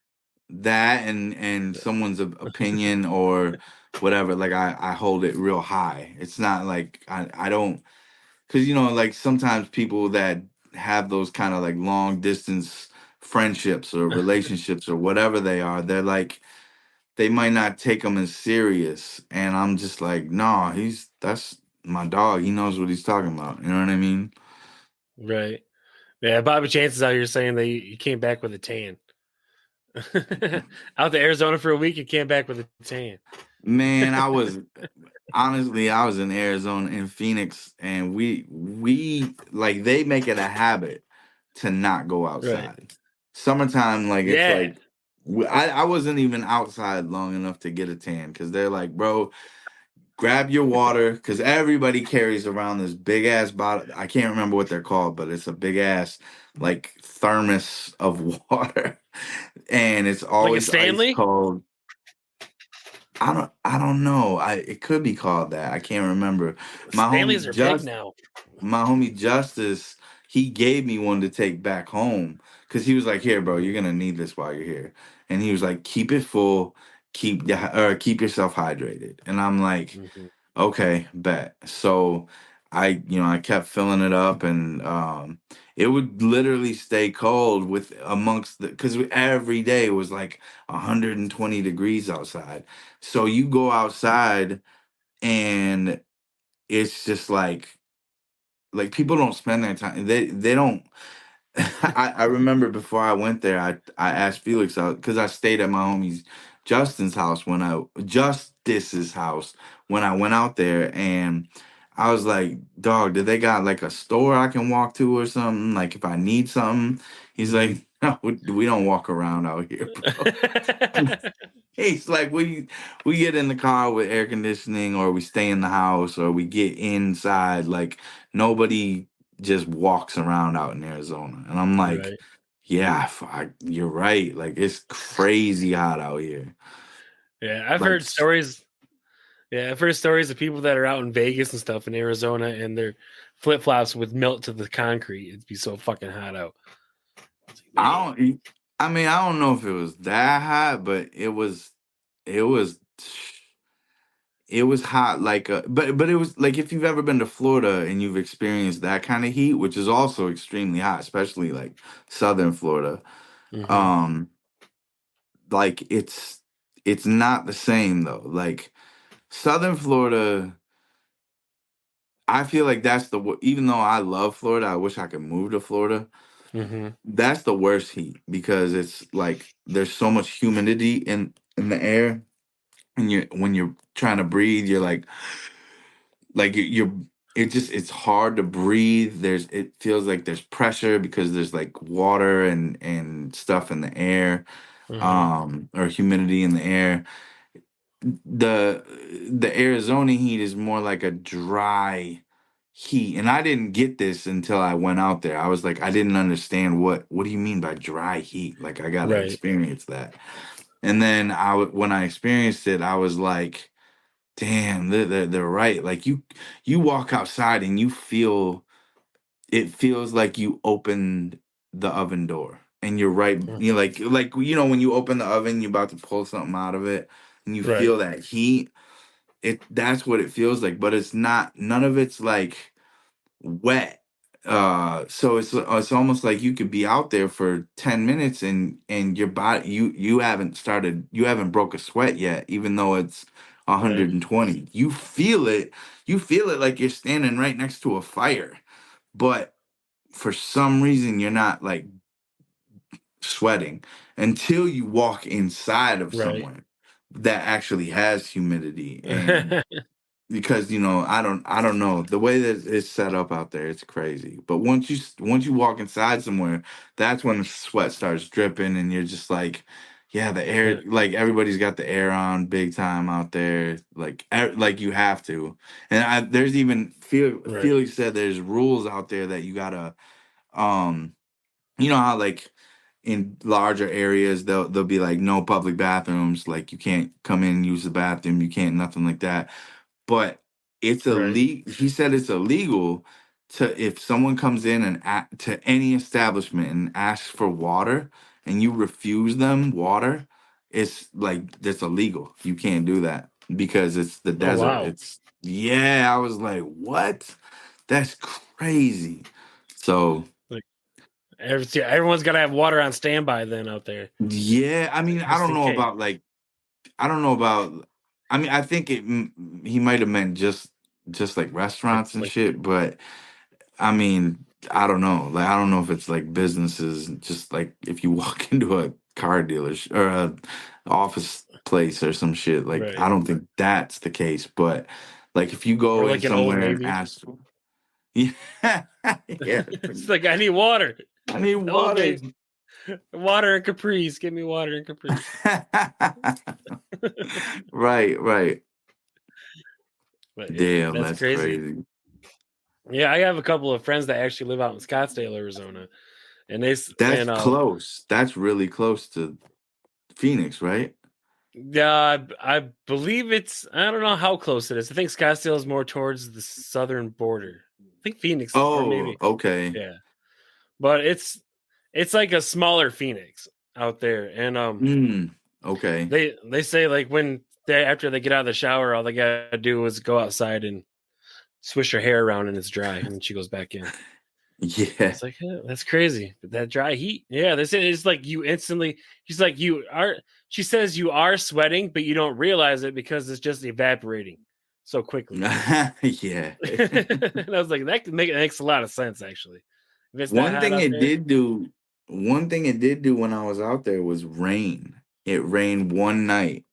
Speaker 5: That and someone's opinion or whatever, like I hold it real high. It's not like I don't, because like sometimes people that have those kind of like long distance friendships or relationships or whatever they are, they're like they might not take them as serious, and I'm just like, no, that's my dog, he knows what he's talking about, you know what I mean?
Speaker 4: Right. Yeah, Bobby Chance is out here saying that he came back with a tan. Out to Arizona for a week and came back with a tan.
Speaker 5: Man, I was in Arizona, in Phoenix, and we like they make it a habit to not go
Speaker 4: Right.
Speaker 5: outside. Summertime, like it's
Speaker 4: Yeah.
Speaker 5: like I wasn't even outside long enough to get a tan because they're like, bro, grab your water because everybody carries around this big ass bottle. I can't remember what they're called, but it's a big ass like thermos of water, and it's
Speaker 4: Like a
Speaker 5: always ice
Speaker 4: Stanley?
Speaker 5: cold. I don't know. It could be called that. I can't remember. My
Speaker 4: Stanleys
Speaker 5: homie
Speaker 4: are big
Speaker 5: just
Speaker 4: now.
Speaker 5: my homie Justice, he gave me one to take back home because he was like, "Here, bro, you're
Speaker 4: Mm-hmm.
Speaker 5: gonna need this while you're here." And he was like, "Keep it full, keep yourself hydrated." And I'm like,
Speaker 4: Mm-hmm.
Speaker 5: "Okay, bet." So I kept filling it up, and it would literally stay cold with amongst the because every day was like 120 degrees outside. So you go outside, and it's just like people don't spend their time. They don't. I remember before I went there, I asked Felix out because I stayed at my homie's Justice's house when I went out there, and I was like, "Dog, do they got like a store I can walk to or something? Like if I need something?" He's
Speaker 4: Mm-hmm.
Speaker 5: like, "No, we don't walk around out here, bro." It's like we get in the car with air conditioning, or we stay in the house, or we get inside. Like nobody just walks around out in Arizona, and I'm like,
Speaker 4: Right.
Speaker 5: yeah, you're right. Like it's crazy hot out here.
Speaker 4: Yeah, I've
Speaker 5: Like
Speaker 4: heard stories. Yeah, I've heard stories of people that are out in Vegas and stuff in Arizona, and their flip flops would melt to the concrete. It'd be so fucking hot out. It's like,
Speaker 5: I don't. I mean, I don't know if it was that hot, but it was. It was it was hot like but it was like if you've ever been to Florida and you've experienced that kind of heat, which is also extremely hot, especially like southern Florida.
Speaker 4: Mm-hmm.
Speaker 5: Um like it's not the same though. Like southern Florida, I feel like even though I love Florida, I wish I could move to Florida.
Speaker 4: Mm-hmm.
Speaker 5: That's the worst heat because it's like there's so much humidity in the air, and when you're trying to breathe, you're like you're it's hard to breathe. It feels like there's pressure because there's like water and stuff in the air,
Speaker 4: Mm-hmm.
Speaker 5: or humidity in the air. The Arizona heat is more like a dry heat, and I didn't get this until I went out there. I was like, I didn't understand what do you mean by dry heat? Like I gotta
Speaker 4: Right.
Speaker 5: experience that. And then when I experienced it, I was like, damn, they're right. Like you walk outside and it feels like you opened the oven door and you're right.
Speaker 4: Mm.
Speaker 5: You're like when you open the oven, you're about to pull something out of it and you
Speaker 4: Right.
Speaker 5: feel that heat. That's what it feels like, but it's not. None of it's like wet. So it's almost like you could be out there for 10 minutes and your body you haven't broke a sweat yet, even though it's
Speaker 4: Right.
Speaker 5: 120. You feel it like you're standing right next to a fire, but for some reason you're not like sweating until you walk inside of
Speaker 4: Right.
Speaker 5: somewhere that actually has humidity. And because I don't know the way that it's set up out there, it's crazy. But once you walk inside somewhere, that's when the sweat starts dripping and you're just like, yeah, the air,
Speaker 4: Yeah.
Speaker 5: like everybody's got the air on big time out there, like you have to. And there's even
Speaker 4: Right.
Speaker 5: Felix said there's rules out there that you gotta, um you know how like in larger areas they'll be like no public bathrooms, like you can't come in and use the bathroom, you can't nothing like that. But it's
Speaker 4: Right.
Speaker 5: illegal. He said it's illegal to if someone comes in and to any establishment and asks for water and you refuse them water, it's like that's illegal. You can't do that because it's the
Speaker 4: Oh
Speaker 5: desert.
Speaker 4: wow.
Speaker 5: Yeah, I was like, what? That's crazy. So
Speaker 4: Like everyone's got to have water on standby then out there,
Speaker 5: yeah, I mean,
Speaker 4: just in case.
Speaker 5: I don't know about. I mean, I think he might have meant just like restaurants and
Speaker 4: Like
Speaker 5: shit, but I mean, I don't know. Like, I don't know if it's like businesses, just like if you walk into a car dealership or a office place or some shit. Like,
Speaker 4: right.
Speaker 5: I don't think that's the case. But like, if you
Speaker 4: Or
Speaker 5: go in
Speaker 4: like an Old
Speaker 5: somewhere and
Speaker 4: Navy.
Speaker 5: ask, yeah, yeah,
Speaker 4: It's like I need water.
Speaker 5: I need
Speaker 4: Old
Speaker 5: water.
Speaker 4: Navy. Water and Caprice. Give me water and Caprice.
Speaker 5: Right, right.
Speaker 4: But yeah,
Speaker 5: Damn,
Speaker 4: that's
Speaker 5: that's
Speaker 4: crazy.
Speaker 5: crazy.
Speaker 4: Yeah, I have a couple of friends that actually live out in Scottsdale, Arizona, and
Speaker 5: That's close. That's really close to Phoenix, right?
Speaker 4: yeah, I believe it's I don't know how close it is. I think Scottsdale is more towards the southern border. I think Phoenix or
Speaker 5: Oh,
Speaker 4: maybe
Speaker 5: okay.
Speaker 4: yeah, but it's like a smaller Phoenix out there, and
Speaker 5: Okay.
Speaker 4: they say like when they after they get out of the shower, all they gotta do is go outside and swish her hair around and it's dry, and then she goes back in.
Speaker 5: Yeah.
Speaker 4: It's like that's crazy. But that dry heat, yeah. They say it's like you instantly. She's like you are. She says you are sweating, but you don't realize it because it's just evaporating so quickly.
Speaker 5: Yeah.
Speaker 4: And I was like, it makes a lot of sense actually. If it's that
Speaker 5: One
Speaker 4: hot
Speaker 5: thing
Speaker 4: out
Speaker 5: it
Speaker 4: there,
Speaker 5: did do, one thing it did do when I was out there was rain. It rained one night.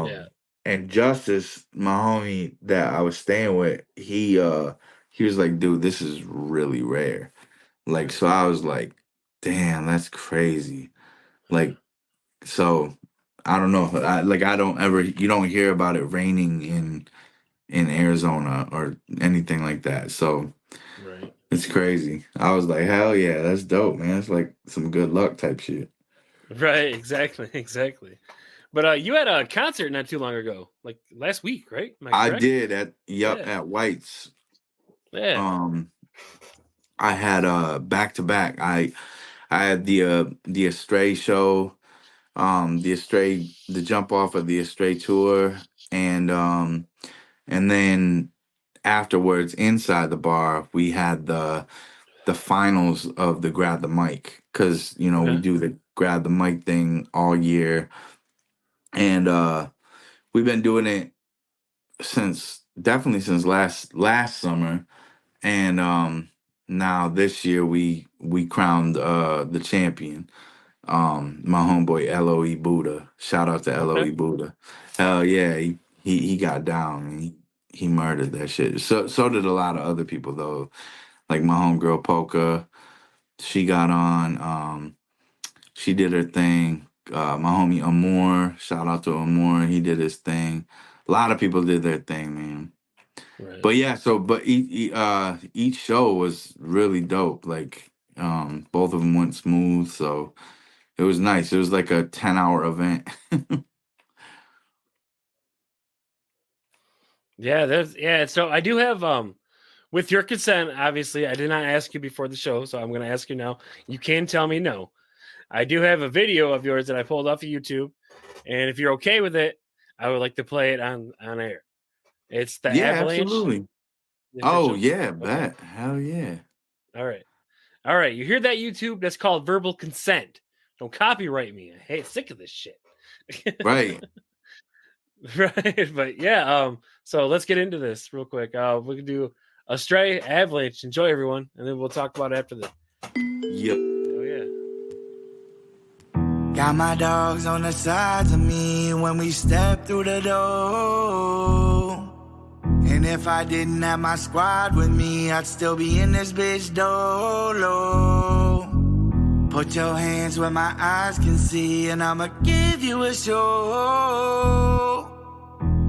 Speaker 4: yeah,
Speaker 5: And Justice, my homie that I was staying with, he was like, dude, this is really rare. Like,
Speaker 4: right,
Speaker 5: so I was like, damn, that's crazy.
Speaker 4: yeah,
Speaker 5: Like, so I don't know. I don't ever you don't hear about it raining in Arizona or anything like that. So
Speaker 4: right,
Speaker 5: it's crazy. I was like, hell yeah, that's dope, man. It's like some good luck type shit.
Speaker 4: right. Exactly, exactly. But you had a concert not too long ago, like last week, right? Am I
Speaker 5: I
Speaker 4: correct?
Speaker 5: did
Speaker 4: Yeah,
Speaker 5: at White's.
Speaker 4: yeah.
Speaker 5: Um I had back to back. I had the Astray show, the jump off of the Astray tour. And then afterwards, inside the bar, we had the finals of the grab the mic, because we
Speaker 4: Okay.
Speaker 5: do the grab the mic thing all year, and we've been doing it definitely since last summer, and now this year we crowned the champion. My homeboy Loe Buddha. Shout out to
Speaker 4: Okay.
Speaker 5: Loe Buddha. Hell yeah, he got down and he murdered that shit. So did a lot of other people though. Like my homegirl Polka, she got on. She did her thing. My homie Amor, shout out to Amor, he did his thing. A lot of people did their thing, man.
Speaker 4: Right.
Speaker 5: But yeah, but each show was really dope. Like both of them went smooth, so it was nice. It was like a 10-hour event.
Speaker 4: Yeah. So I do have with your consent, obviously, I did not ask you before the show, so I'm going to ask you now. You can tell me no. I do have a video of yours that I pulled off of YouTube, and if you're okay with it, I would like to play it on air. It's the
Speaker 5: Yeah,
Speaker 4: Avalanche.
Speaker 5: absolutely.
Speaker 4: The
Speaker 5: Oh
Speaker 4: official-
Speaker 5: yeah,
Speaker 4: okay.
Speaker 5: bet. Hell yeah.
Speaker 4: All right. You hear that, YouTube? That's called verbal consent. Don't copyright me. I hate sick of this shit.
Speaker 5: Right.
Speaker 4: Right, but yeah. So let's get into this real quick. We can do Astray, Avalanche. Enjoy, everyone, and then we'll talk about it after this.
Speaker 5: Yep.
Speaker 4: Oh yeah.
Speaker 2: Got my dogs on the sides of me when we step through the door. And if I didn't have my squad with me, I'd still be in this bitch dolo. Put your hands where my eyes can see, and I'ma give you a show.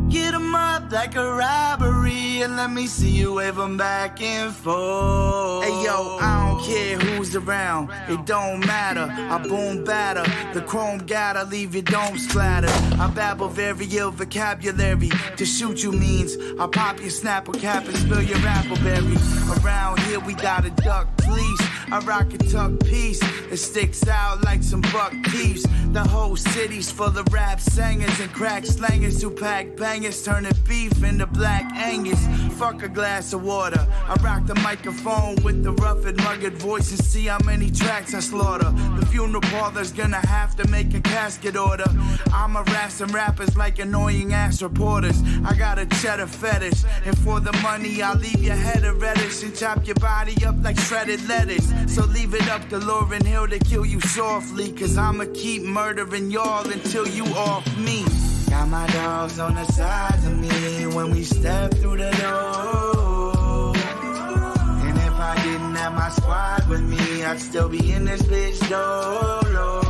Speaker 2: Get 'em up like a robbery, and let me see you wave 'em back and forth. Hey yo, I don't care who's around, it don't matter. I boom batter, the chrome gotta leave your dome splattered. I babble very ill vocabulary. To shoot you means I pop your snapper cap and spill your appleberry. Around here we gotta duck, please. I rock a tuck piece, it sticks out like some buck thieves. The whole city's full of rap singers and crack slangers who pack bangers, turning beef into black Angus. Fuck a glass of water. I rock the microphone with the rough and rugged voice and see how many tracks I slaughter. The funeral parlor's gonna have to make a casket order. I'm harassing rappers like annoying ass reporters. I got a cheddar fetish, and for the money I'll leave your head a reddish and chop your body up like shredded lettuce. So leave it up to Lauryn Hill to kill you softly, cause I'ma keep murdering y'all until you off me. Got my dogs on the sides of me when we step through the door. And if I didn't have my squad with me, I'd still be in this bitch dolo.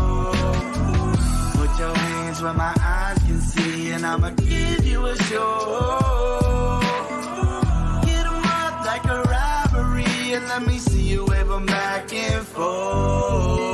Speaker 2: Put your hands where my eyes can see, and I'ma give you a show. Get 'em up like a robbery, and let me see you wave 'em back and forth.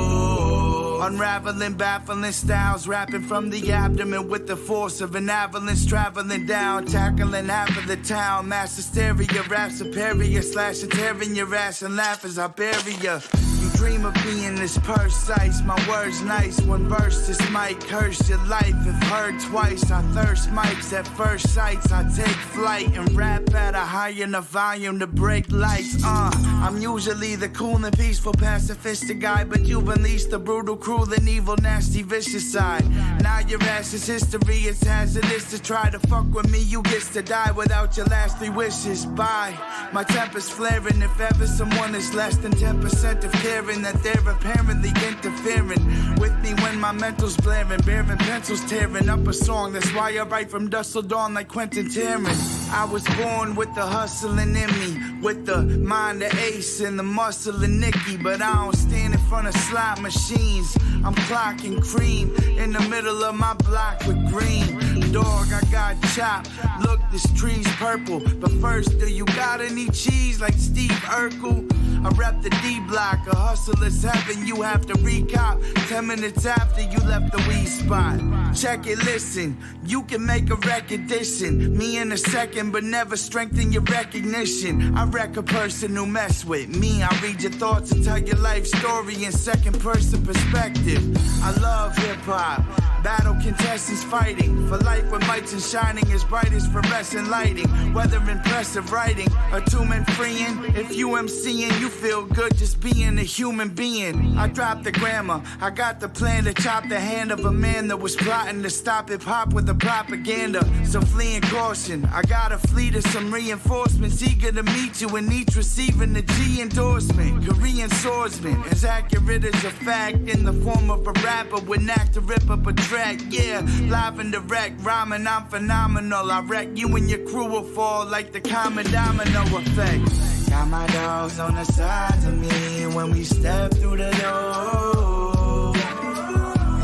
Speaker 2: Unraveling, baffling styles, rapping from the abdomen with the force of an avalanche traveling down, tackling half of the town. Mass hysteria, rap superior, slashing, tearing your ass and laugh as I bury ya. You dream of being this precise, my words nice. One verse, this might curse your life. If heard twice, I thirst mics at first sights. I take flight and rap at a high enough volume to break lights. I'm usually the cool and peaceful pacifistic guy, but you've unleashed the brutal, cruel and evil, nasty, vicious side. Now your ass is history, it's hazardous to try to fuck with me. You get to die without your last 3 wishes. Bye. My temper's flaring. If ever someone is less than 10% of caring, that they're apparently interfering with me when my mental's blaring. Bearing pencils tearing up a song. That's why I write from dusk till dawn like Quentin Tarrant. I was born with the hustling in me, with the mind of Ace and the muscle of Nicky, but I don't stand in front of slot machines. I'm clocking cream in the middle of my block with green. Dog, I got chopped. Look, this tree's purple. But first, do you got any cheese like Steve Urkel? I rep the D block, a hustler's heaven. You have to recop 10 minutes after you left the weed spot. Check it, listen. You can make a recognition. Me in a second, but never strengthen your recognition. I wreck a person who mess with me. I read your thoughts and tell your life story story in second person perspective. I love hip hop. Battle contestants fighting for life with lights and shining as bright as fluorescent lighting. Whether impressive writing or two-man freeing, if you MCing, you feel good just being a human being. I dropped the grammar, I got the plan to chop the hand of a man that was plotting to stop hip-hop with the propaganda. So flee and caution, I got a fleet of some reinforcements eager to meet you, and each receiving the G endorsement. Korean swordsman, as accurate as a fact, in the form of a rapper with knack to rip up a track. Yeah, live and direct, rhyming, I'm phenomenal. I wreck you and your crew will fall like the common domino effect. Got my dogs on the sides of me when we step through the door.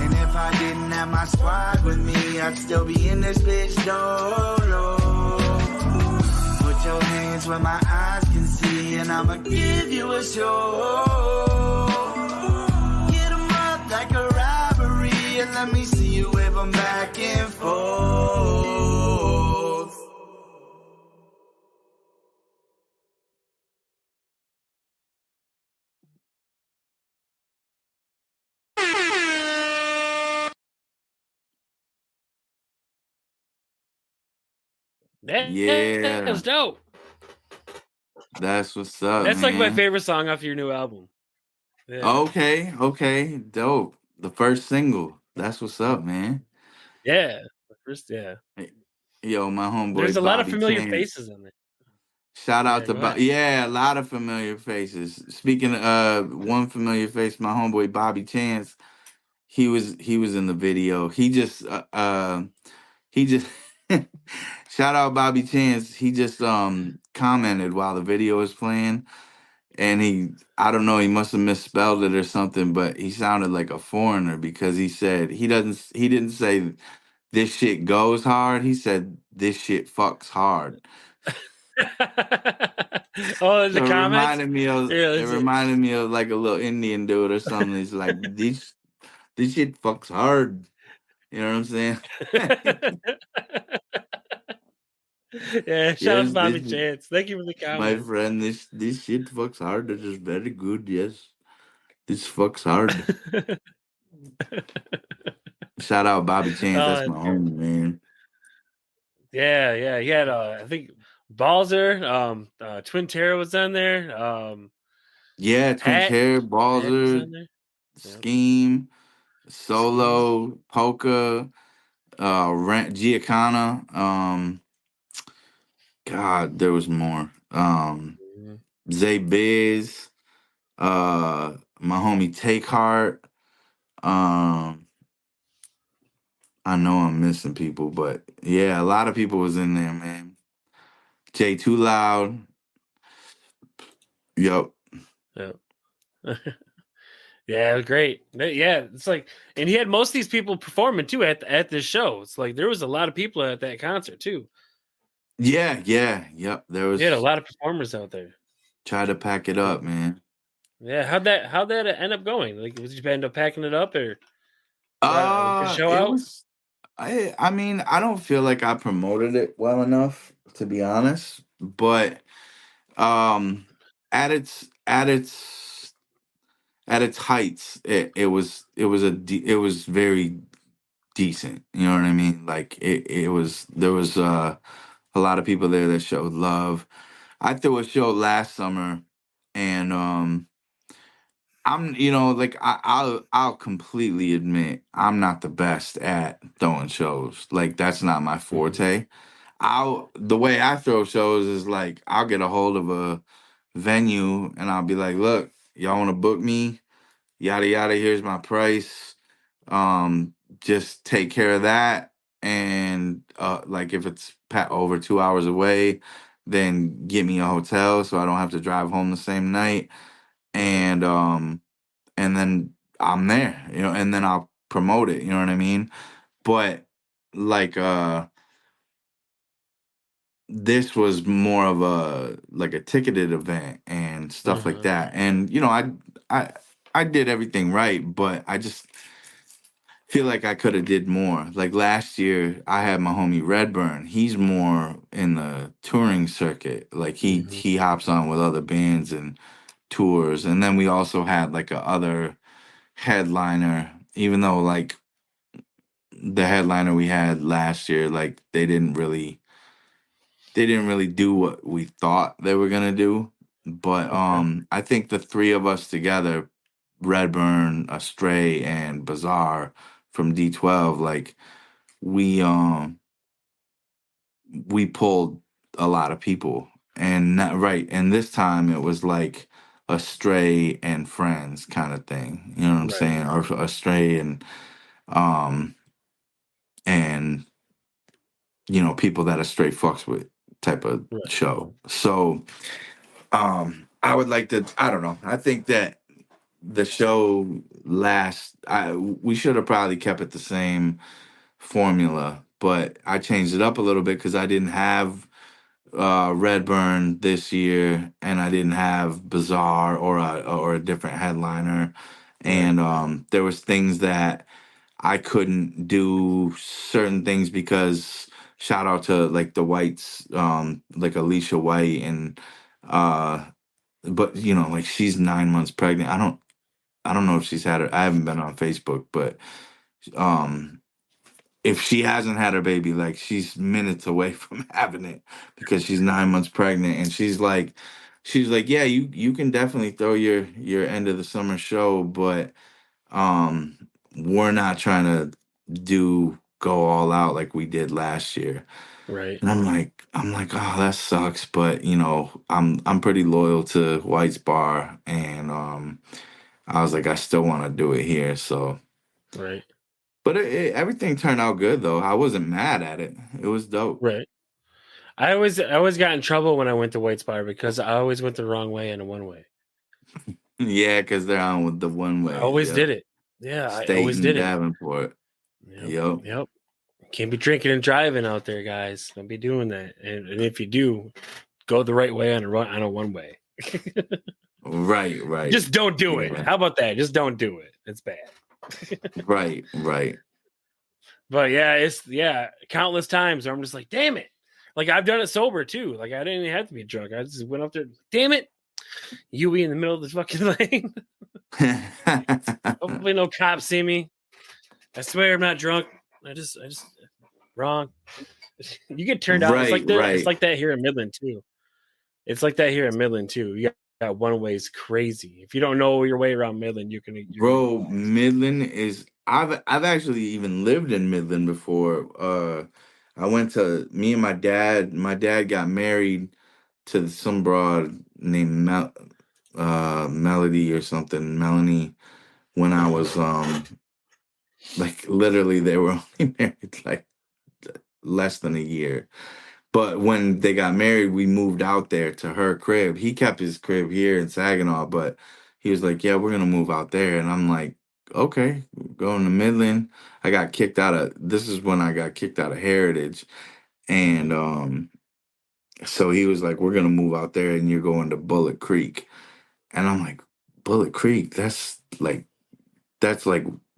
Speaker 2: And if I didn't have my squad with me, I'd still be in this bitch dolo. Put your hands where my eyes can see, and I'ma give you a show. Get 'em up like a robbery, and let me see you wave 'em back and forth.
Speaker 4: That
Speaker 5: Yeah,
Speaker 4: was dope.
Speaker 5: that's what's up,
Speaker 4: That's
Speaker 5: man.
Speaker 4: like my favorite song off your new album. Yeah.
Speaker 5: Okay, dope. The first single. That's what's up, man.
Speaker 4: Yeah. First, yeah.
Speaker 5: Hey, yo, my homeboy
Speaker 4: There's a lot of
Speaker 5: Bobby
Speaker 4: familiar
Speaker 5: Chance.
Speaker 4: faces in there.
Speaker 5: Shout out to
Speaker 4: go ahead.
Speaker 5: yeah, a lot of familiar faces. Speaking of one familiar face, my homeboy Bobby Chance. He was in the video. He just shout out Bobby Chance. He just commented while the video was playing, and I don't know, he must have misspelled it or something, but he sounded like a foreigner because he said he didn't say this shit goes hard. He said this shit fucks hard.
Speaker 4: Oh, the
Speaker 5: So
Speaker 4: comments.
Speaker 5: it reminded me of like a little Indian dude or something. He's like this shit fucks hard. You know what I'm saying?
Speaker 4: Yeah, shout out to Bobby Chance. Thank you for the
Speaker 5: My
Speaker 4: comment.
Speaker 5: friend, this shit fucks hard. It is very good. Yes, this fucks hard. Shout out Bobby Chance. That's my homie, man.
Speaker 4: Yeah. He had I think Balzer, Twin Terror was on there.
Speaker 5: Yeah, Twin Terror, Balzer, Scheme, Solo, Polka, Giacana. God, there was more. Zay Biz, my homie Take Heart. I know I'm missing people, but yeah, a lot of people was in there, man. Jay Too Loud. Yup.
Speaker 4: Yeah. Yeah, it was great. Yeah, it's like, and he had most of these people performing too at this show. It's like there was a lot of people at that concert too.
Speaker 5: Yep. There was.
Speaker 4: He had a lot of performers out there.
Speaker 5: Try to pack it up, man.
Speaker 4: Yeah, how'd that end up going? Like, did you end up packing it up or show
Speaker 5: it
Speaker 4: out?
Speaker 5: was. I mean, I don't feel like I promoted it well enough, to be honest. But at its heights, it was very decent. You know what I mean? Like there was a lot of people there that showed love. I threw a show last summer, and I'm, like I'll completely admit I'm not the best at throwing shows. Like that's not my forte. The way I throw shows is like I'll get a hold of a venue and I'll be like, look, y'all want to book me? Yada yada. Here's my price. Just take care of that. And like if it's over 2 hours away, then get me a hotel so I don't have to drive home the same night. And then I'm there, and then I'll promote it, you know what I mean? But like this was more of a ticketed event and stuff like that. And I did everything right, but I just feel like I could have did more. Like last year I had my homie Redburn. He's more in the touring circuit. Like he hops on with other bands and tours, and then we also had like a other headliner. Even though like the headliner we had last year, like they didn't really do what we thought they were gonna do. But
Speaker 4: Okay.
Speaker 5: I think the three of us together, Redburn, Astray, and Bazaar from D12, like we we pulled a lot of people. And not right. And this time it was like Astray and friends kind of thing. You know what I'm
Speaker 4: Right.
Speaker 5: saying? Or Astray um and people that Astray fucks with type of
Speaker 4: Right.
Speaker 5: show. So I would like to, I don't know. I think that the show we should have probably kept it the same formula, but I changed it up a little bit because I didn't have Redburn this year, and I didn't have Bizarre or a different headliner,
Speaker 4: Right.
Speaker 5: and there was things that I couldn't do certain things because shout out to like the Whites, like Alicia White and uh but like she's 9 months pregnant. I don't know if she's had her. I haven't been on Facebook, but um if she hasn't had her baby, like she's minutes away from having it because she's 9 months pregnant, and she's like, yeah, you can definitely throw your end of the summer show, but um we're not trying to go all out like we did last year.
Speaker 4: Right.
Speaker 5: And I'm like, oh, that sucks, but I'm pretty loyal to White's Bar, and I was like, I still want to do it here, so.
Speaker 4: Right.
Speaker 5: But everything turned out good though. I wasn't mad at it. It was dope.
Speaker 4: Right. I always got in trouble when I went to White Spire because I always went the wrong way and a one way.
Speaker 5: Yeah, because they're on with the one
Speaker 4: I
Speaker 5: way.
Speaker 4: always
Speaker 5: Yep.
Speaker 4: did it. Yeah, I always
Speaker 5: Staten
Speaker 4: did it.
Speaker 5: Davenport.
Speaker 4: Yep.
Speaker 5: Yep.
Speaker 4: Yep. Can't be drinking and driving out there, guys. Don't be doing that. And if you do, go the right way on a one way.
Speaker 5: Right, right.
Speaker 4: Just don't do it.
Speaker 5: Yeah.
Speaker 4: How about that? Just don't do it. It's bad.
Speaker 5: Right, right.
Speaker 4: But yeah, it's countless times where I'm just like, damn it. Like I've done it sober too. Like I didn't even have to be drunk. I just went up there. Damn it. You be in the middle of the fucking lane. Hopefully no cops see me. I swear I'm not drunk. I just wrong. You get turned out. It's
Speaker 5: Right,
Speaker 4: like that. It's
Speaker 5: right.
Speaker 4: like that here in Midland too. It's like that here in Midland too. You got one way is crazy. If you don't know your way around Midland, you're gonna get
Speaker 5: Bro,
Speaker 4: lost.
Speaker 5: Midland is I've actually even lived in Midland before. I went to me and my dad got married to some broad named Melody or something, Melanie, when I was like literally they were only married like less than a year. But when they got married, we moved out there to her crib. He kept his crib here in Saginaw, but he was like, yeah, we're gonna move out there. And I'm like, okay, going to Midland. This is when I got kicked out of Heritage. And so he was like, we're gonna move out there and you're going to Bullet Creek. And I'm like, Bullet Creek, that's like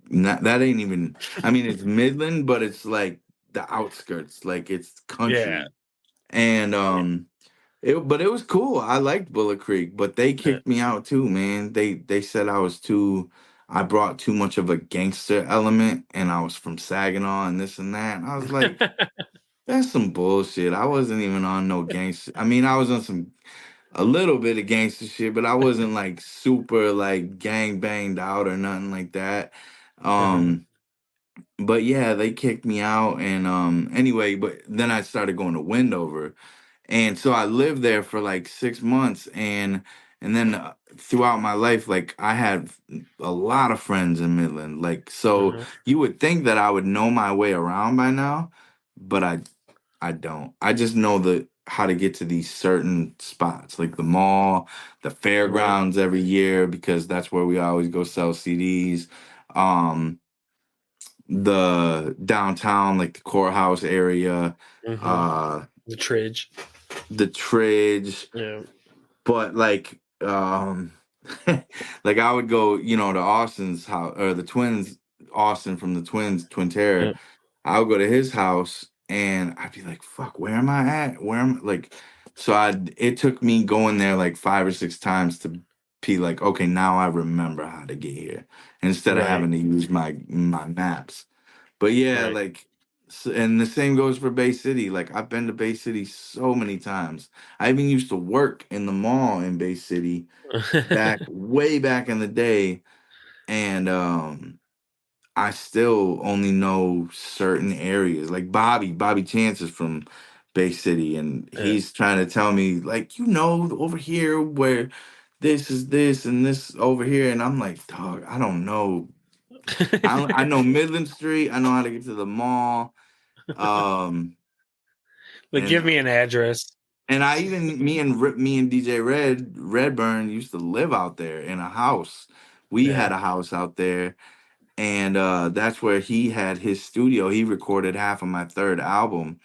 Speaker 5: not, that ain't even, I mean, it's Midland, but it's like the outskirts, like it's
Speaker 4: Yeah.
Speaker 5: country. And but it was cool. I liked Bullet Creek, but they
Speaker 4: Yeah.
Speaker 5: kicked me out too, man. They said I brought too much of a gangster element, and I was from Saginaw and this and that. And I was like, that's some bullshit. I wasn't even on no gangster. I mean, I was on a little bit of gangster shit, but I wasn't like super like gang banged out or nothing like that.
Speaker 4: Uh-huh.
Speaker 5: Um, but yeah, they kicked me out, and anyway, but then I started going to Wendover, and so I lived there for like 6 months, and then throughout my life, like I had a lot of friends in Midland, like so
Speaker 4: Uh-huh.
Speaker 5: you would think that I would know my way around by now, but I don't. I just know how to get to these certain spots, like the mall, the
Speaker 4: Right.
Speaker 5: fairgrounds every year because that's where we always go sell CDs. Um, the downtown, like the courthouse area,
Speaker 4: Mm-hmm.
Speaker 5: uh,
Speaker 4: The Tridge.
Speaker 5: the Tridge,
Speaker 4: Yeah.
Speaker 5: but like, like I would go, to Austin's house or the twins, Austin from the twins, Twin Terror.
Speaker 4: Yeah.
Speaker 5: I would go to his house and I'd be like, fuck, where am I at? Where am I? Like, so it took me going there like 5 or 6 times to be like, okay, now I remember how to get here instead of
Speaker 4: Right.
Speaker 5: having to use my maps. But yeah,
Speaker 4: Right.
Speaker 5: like, and the same goes for Bay City. Like, I've been to Bay City so many times. I even used to work in the mall in Bay City way back in the day, and I still only know certain areas. Like Bobby Chance is from Bay City, and
Speaker 4: Yeah.
Speaker 5: he's trying to tell me, like, over here where this is this and this over here, and I'm like, dog, I don't know. I know Midland Street. I know how to get to the mall. Um,
Speaker 4: Like,
Speaker 5: and
Speaker 4: give me an address.
Speaker 5: and I even me and DJ Redburn used to live out there in a house. We
Speaker 4: Yeah.
Speaker 5: had a house out there, and that's where he had his studio. He recorded half of my third album,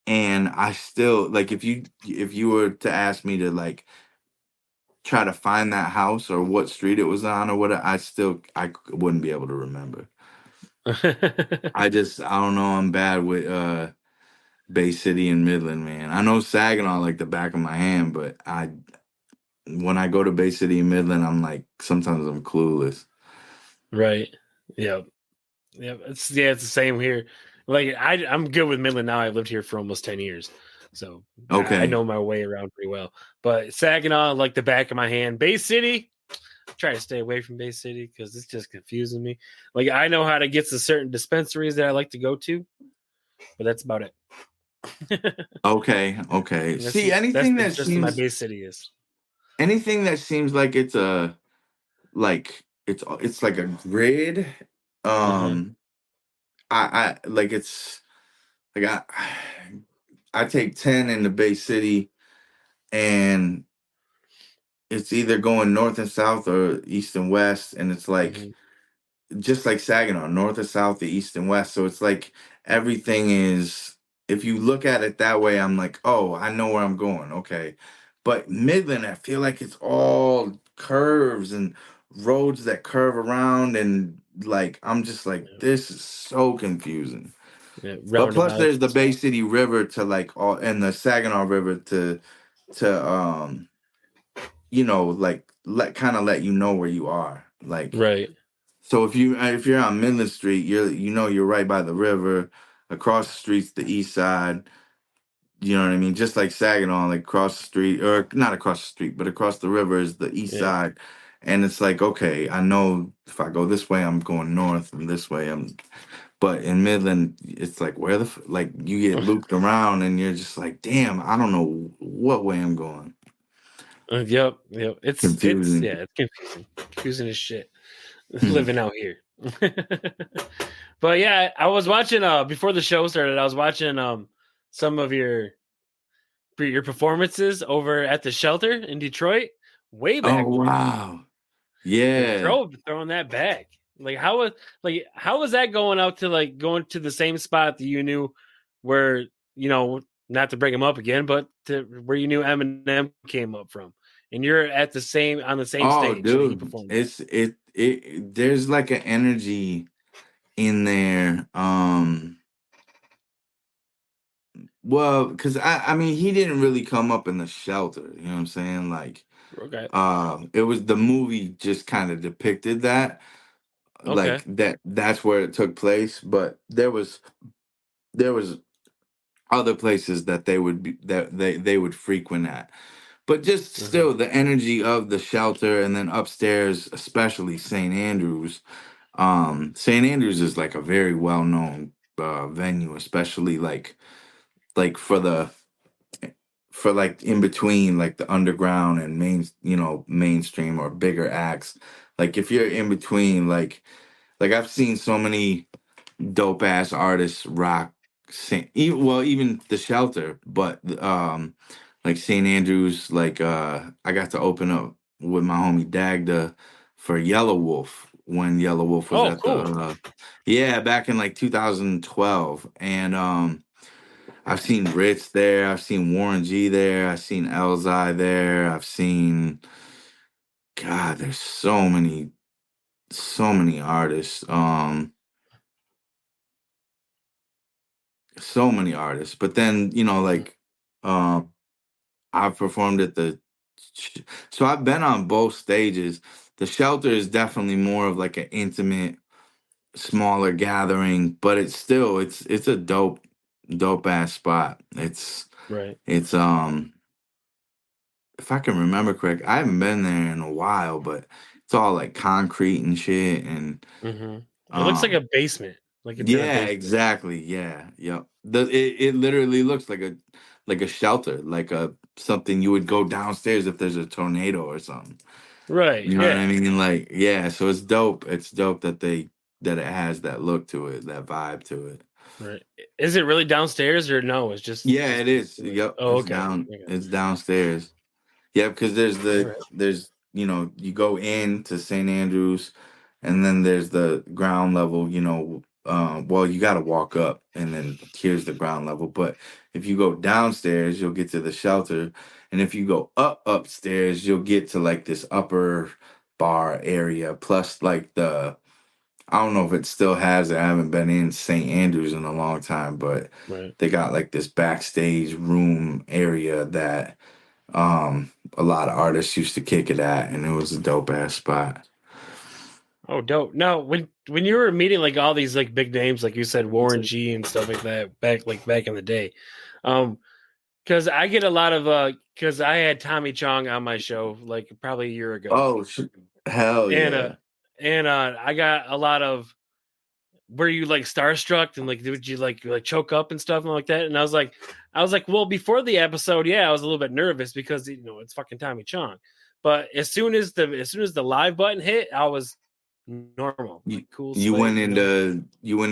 Speaker 5: and I still like, if you were to ask me to like try to find that house or what street it was on or what, I wouldn't be able to remember. I don't know. I'm bad with Bay City and Midland, man. I know Saginaw like the back of my hand, but I when I go to Bay City and Midland, I'm like, sometimes I'm clueless.
Speaker 4: Right. Yep. Yep. It's the same here. Like, I'm good with Midland now. I lived here for almost 10 years. So I
Speaker 5: Okay.
Speaker 4: know my way around pretty well. But Saginaw, like the back of my hand. Bay City, try to stay away from Bay City because it's just confusing me. Like, I know how to get to certain dispensaries that I like to go to, but that's about it.
Speaker 5: Okay. Okay.
Speaker 4: That's
Speaker 5: See,
Speaker 4: that's the gist of my Bay City is.
Speaker 5: anything that seems like it's a like it's like a grid.
Speaker 4: Uh-huh.
Speaker 5: Um, I like it's like I take 10 in the Bay City, and it's either going north and south or east and west, and it's like
Speaker 4: Mhm.
Speaker 5: just like Saginaw, north or south, the east and west. So it's like everything is, if you look at it that way, I'm like, oh, I know where I'm going. Okay. But Midland, I feel like it's all curves and roads that curve around, and like I'm just like, this is so confusing.
Speaker 4: Yeah,
Speaker 5: But plus
Speaker 4: roundabouts
Speaker 5: there's
Speaker 4: and
Speaker 5: the Bay
Speaker 4: stuff.
Speaker 5: City River to like all, and the Saginaw River to like let you know where you are. Like,
Speaker 4: Right.
Speaker 5: so if you're on Midland Street, you're right by the river. Across the street's the east side. You know what I mean? Just like Saginaw, like across the street, or not across the street, but across the river is the east
Speaker 4: Yeah.
Speaker 5: side. And it's like, okay, I know if I go this way, I'm going north, and this way but in Midland, it's like, where like you get looped around, and you're just like, damn, I don't know what way I'm going.
Speaker 4: Yep. Yep. It's
Speaker 5: Confusing.
Speaker 4: yeah, it's confusing as shit
Speaker 5: Hmm.
Speaker 4: living out here. But yeah, I was watching before the show started. I was watching some of your performances over at the shelter in Detroit way
Speaker 5: Oh
Speaker 4: back when.
Speaker 5: wow.
Speaker 4: Like,
Speaker 5: Yeah.
Speaker 4: throwing that back. How was that going to the same spot that you knew where, not to bring him up again, but to where you knew Eminem came up from, and you're at on the same
Speaker 5: Oh,
Speaker 4: stage that he
Speaker 5: dude,
Speaker 4: performed at.
Speaker 5: it there's like an energy in there. Well, because I mean, he didn't really come up in the shelter, you know what I'm saying? Like,
Speaker 4: Okay.
Speaker 5: it was the movie just kind of depicted that,
Speaker 4: Okay.
Speaker 5: like that's where it took place, but there was other places that they would frequent at. But just
Speaker 4: Uh-huh.
Speaker 5: still the energy of the shelter, and then upstairs, especially St. Andrews. St. Andrews is like a very well-known venue, especially like for like in between like the underground and mainstream or bigger acts. Like if you're in between, like I've seen so many dope ass artists rock even the shelter, but like St. Andrews, like I got to open up with my homie Dagda for Yellow Wolf when Yellow Wolf was
Speaker 4: Oh,
Speaker 5: at the
Speaker 4: cool.
Speaker 5: yeah, back in like 2012. And I've seen Ritz there, I've seen Warren G there, I've seen Elzai there, I've seen, God, there's so many artists. So many artists. But then,
Speaker 4: Mhm.
Speaker 5: like, I've performed at the So I've been on both stages. The shelter is definitely more of like an intimate, smaller gathering, but it's a dope ass spot.
Speaker 4: Right.
Speaker 5: It's if I can remember correct, I haven't been there in a while, but it's all like concrete and shit, and
Speaker 4: Mm-hmm. It looks like
Speaker 5: um
Speaker 4: a basement, like it's in a
Speaker 5: yeah,
Speaker 4: basement.
Speaker 5: exactly. Yeah, yep. It literally looks like a shelter, like a something you would go downstairs if there's a tornado or something.
Speaker 4: Right.
Speaker 5: You know what I
Speaker 4: Yeah.
Speaker 5: mean? Like, yeah, so it's dope. It's dope that it has that look to it, that vibe to it.
Speaker 4: Right. Is it really downstairs or no? It's
Speaker 5: Yeah,
Speaker 4: just
Speaker 5: it is. Yep,
Speaker 4: oh, okay. Okay.
Speaker 5: it's downstairs. Yeah, because
Speaker 4: All right.
Speaker 5: there's you go in to St. Andrews, and then there's the ground level. Well, you got to walk up, and then here's the ground level. But if you go downstairs, you'll get to the shelter, and if you go upstairs, you'll get to like this upper bar area. Plus, like I don't know if it still has it. I haven't been in St. Andrews in a long time, but
Speaker 4: Right.
Speaker 5: they got like this backstage room area that a lot of artists used to kick it at, and it was a dope ass spot.
Speaker 4: Oh, dope. Now, when you were meeting like all these like big names, like you said, Warren G and stuff like that, back in the day, because I get a lot of because I had Tommy Chong on my show like probably a year ago,
Speaker 5: Oh, hell
Speaker 4: and
Speaker 5: yeah.
Speaker 4: I got a lot of were you like starstruck and like did you like choke up and stuff and like that? And I was like, well, before the episode, yeah, I was a little bit nervous because it's fucking Tommy Chong. But as soon as the live button hit, I was normal,
Speaker 5: You,
Speaker 4: like cool,
Speaker 5: you
Speaker 4: slick,
Speaker 5: went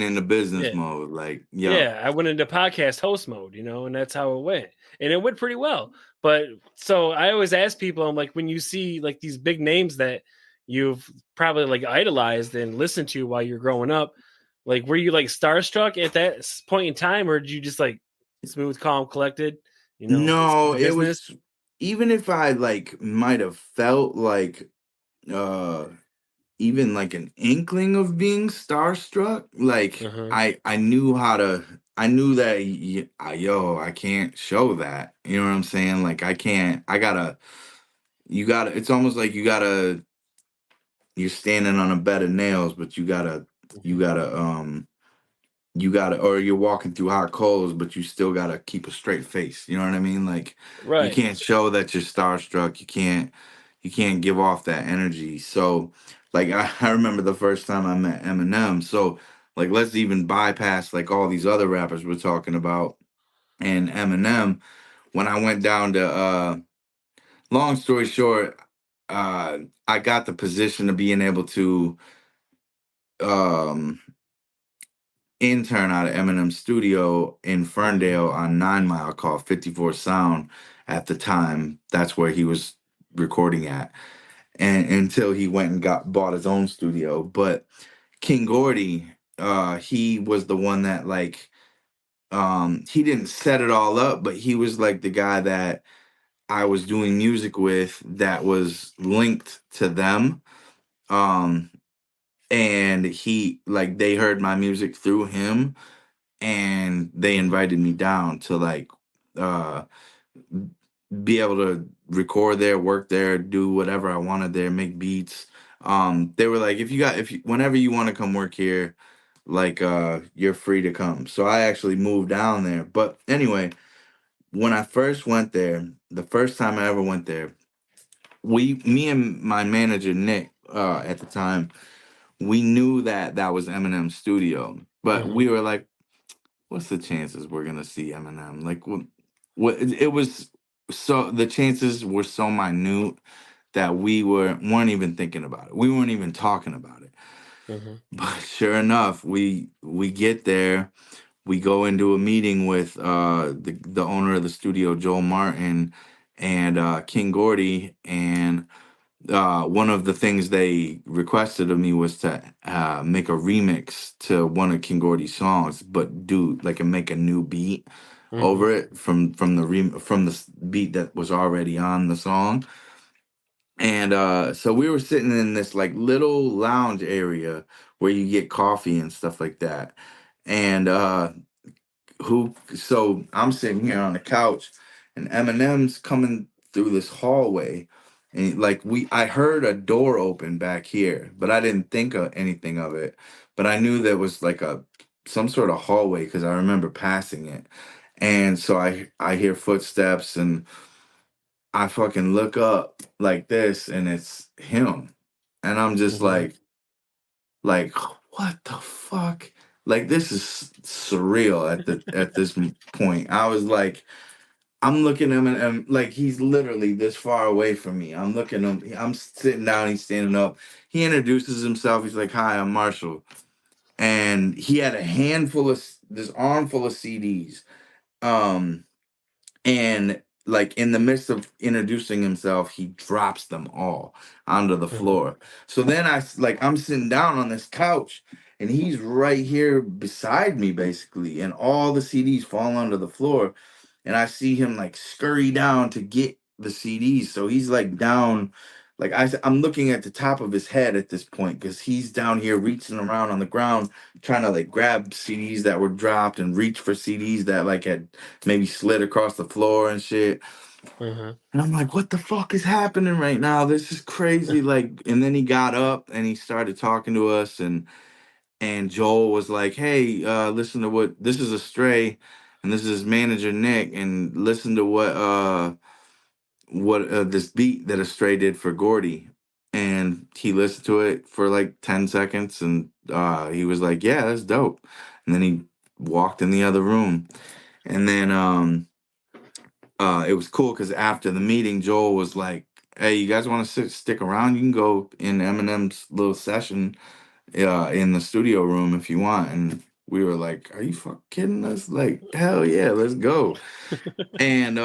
Speaker 5: into business
Speaker 4: Yeah.
Speaker 5: mode, like, yo.
Speaker 4: Yeah, I went into podcast host mode, and that's how it went. And it went pretty well. But so I always ask people, I'm like, when you see like these big names that you've probably like idolized and listened to while you're growing up, like were you like starstruck at that point in time, or did you just like smooth, calm, collected, it's
Speaker 5: No,
Speaker 4: my
Speaker 5: it
Speaker 4: business?
Speaker 5: was even if I like might have felt like uh even like an inkling of being starstruck, like
Speaker 4: Uh-huh.
Speaker 5: I knew how to I knew that I can't show that. You know what I'm saying? Like I can't I gotta you gotta it's almost like you're standing on a bed of nails, but you
Speaker 4: Mhm.
Speaker 5: gotta or you're walking through hot coals, but you still gotta keep a straight face. You know what I mean? Like you
Speaker 4: Right.
Speaker 5: can't show that you're starstruck. You can't give off that energy. So like I remember the first time I met Eminem. So like let's even bypass like all these other rappers we're talking about and Eminem. When I went down to long story short, I got the position of being able to um intern out of Eminem's studio in
Speaker 4: Mhm.
Speaker 5: Ferndale on 9 Mile called 54 Sound at the time. That's where he was recording at. And until he went and bought his own studio. But King Gordy, he was the one that like he didn't set it all up, but he was like the guy that I was doing music with that was linked to them. Um and he like they heard my music through him and they invited me down to like uh be able to record there, work there, do whatever I wanted there, make beats. They were like, whenever you want to come work here, like you're free to come. So I actually moved down there. But anyway, when I first went there, the first time I ever went there, me and my manager Nick at the time, we knew that that was Eminem's studio, but
Speaker 4: Mhm.
Speaker 5: we were like, what's the chances we're gonna see Eminem? Like, what it was so the chances were so minute that weren't even thinking about it. We weren't even talking about it.
Speaker 4: Mhm.
Speaker 5: But sure enough, we get there. We go into a meeting with the owner of the studio, Joel Martin, and King Gordy, and one of the things they requested of me was to make a remix to one of King Gordy's songs, but do like and make a new beat
Speaker 4: Mhm.
Speaker 5: over it from the beat that was already on the song. And so we were sitting in this like little lounge area where you get coffee and stuff like that. And who so I'm sitting here on the couch and Eminem's coming through this hallway, and like I heard a door open back here, but I didn't think of anything of it. But I knew there was like some sort of hallway because I remember passing it. And so I hear footsteps and I fucking look up like this and it's him. And I'm just
Speaker 4: Mhm.
Speaker 5: like what the fuck? Like this is surreal at this point. I was like, I'm looking at him and like he's literally this far away from me. I'm looking at him. I'm sitting down. He's standing up. He introduces himself. He's like, "Hi, I'm Marshall." And he had a handful of this armful of CDs. Um, and like in the midst of introducing himself, he drops them all onto the
Speaker 4: Mhm.
Speaker 5: floor. So then I'm sitting down on this couch and he's right here beside me basically, and all the CDs fall onto the floor, and I see him like scurry down to get the CDs. So he's like down, like I'm looking at the top of his head at this point because he's down here reaching around on the ground trying to like grab CDs that were dropped and reach for CDs that like had maybe slid across the floor and shit.
Speaker 4: Mhm.
Speaker 5: And I'm like, what the fuck is happening right now? This is crazy. Like, and then he got up and he started talking to us, and Joel was like, "Hey, listen to what this is Astray, and this is his manager Nick, and listen to what this beat that Astray did for Gordy." And he listened to it for like 10 seconds, and he was like, "Yeah, that's dope." And then he walked in the other room, and then it was cool because after the meeting, Joel was like, "Hey, you guys want to stick around? You can go in Eminem's little session in the studio room if you want." And we were like, "Are you fucking kidding us? Like, hell yeah, let's go." And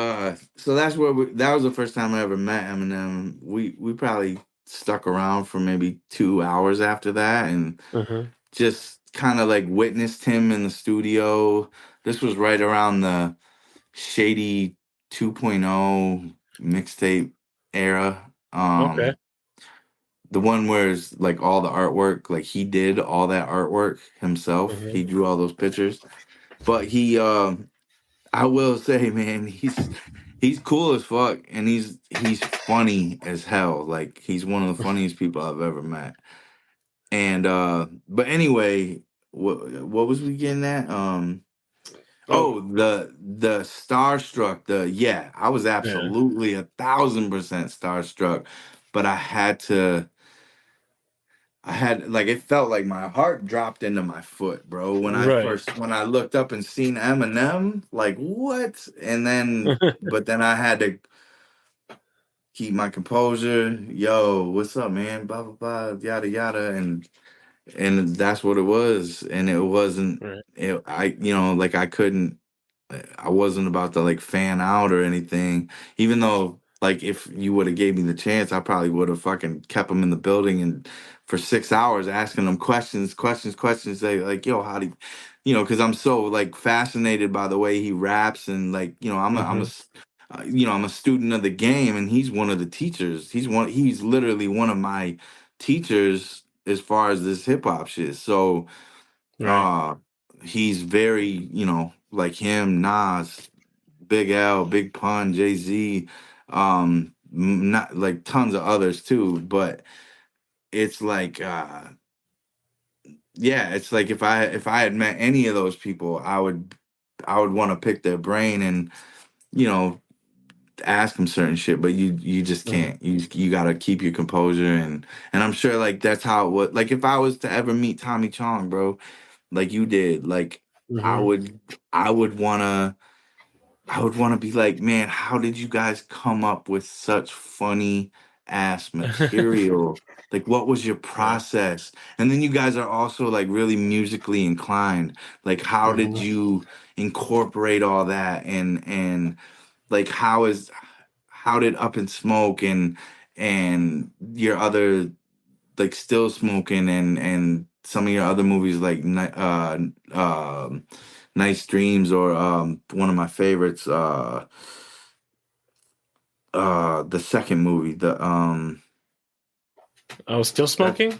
Speaker 5: so that was the first time I ever met Eminem. We probably stuck around for maybe 2 hours after that and
Speaker 4: Mhm.
Speaker 5: just kind of like witnessed him in the studio. This was right around the Shady 2.0 mixtape era.
Speaker 4: Okay.
Speaker 5: The one where it's like all the artwork, like he did all that artwork himself.
Speaker 4: Mhm.
Speaker 5: He drew all those pictures. But I will say, man, he's cool as fuck, and he's funny as hell. Like he's one of the funniest people I've ever met. And but anyway, what was we getting at?
Speaker 4: Oh,
Speaker 5: Oh, the starstruck, yeah, I was
Speaker 4: yeah.
Speaker 5: absolutely 1,000% starstruck, but I had like it felt like my heart dropped into my foot, bro.
Speaker 4: Right.
Speaker 5: When I looked up and seen Eminem, like what? And then but then I had to keep my composure. Yo, what's up, man? Blah blah blah, yada yada, and that's what it was. And it wasn't.
Speaker 4: Right.
Speaker 5: Like I wasn't about to like fan out or anything, even though like if you would have gave me the chance, I probably would have fucking kept him in the building and for 6 hours asking him questions. Like, yo, how do because I'm so like fascinated by the way he raps and like,
Speaker 4: Mhm.
Speaker 5: I'm a student of the game and he's one of the teachers. He's literally one of my teachers as far as this hip hop shit. So,
Speaker 4: Right.
Speaker 5: uh, he's very, like him, Nas, Big L, Big Pun, Jay Z, not like tons of others too. But it's like, yeah, it's like if I had met any of those people, I would want to pick their brain and you know ask them certain shit. But you just
Speaker 4: Mhm.
Speaker 5: can't. You got to keep your composure and I'm sure like that's how it would. Like if I was to ever meet Tommy Chong, bro, like you did, like I
Speaker 4: Mhm.
Speaker 5: would I would wanna be like, man, how did you guys come up with such funny ass material? Like what was your
Speaker 4: Right.
Speaker 5: process? And then you guys are also like really musically inclined. Like how did
Speaker 4: Mhm.
Speaker 5: you incorporate all that and like how did Up in Smoke and your other like Still Smoking and some of your other movies like Nice Dreams or one of my favorites the second movie
Speaker 4: Oh, still
Speaker 5: that
Speaker 4: smoking?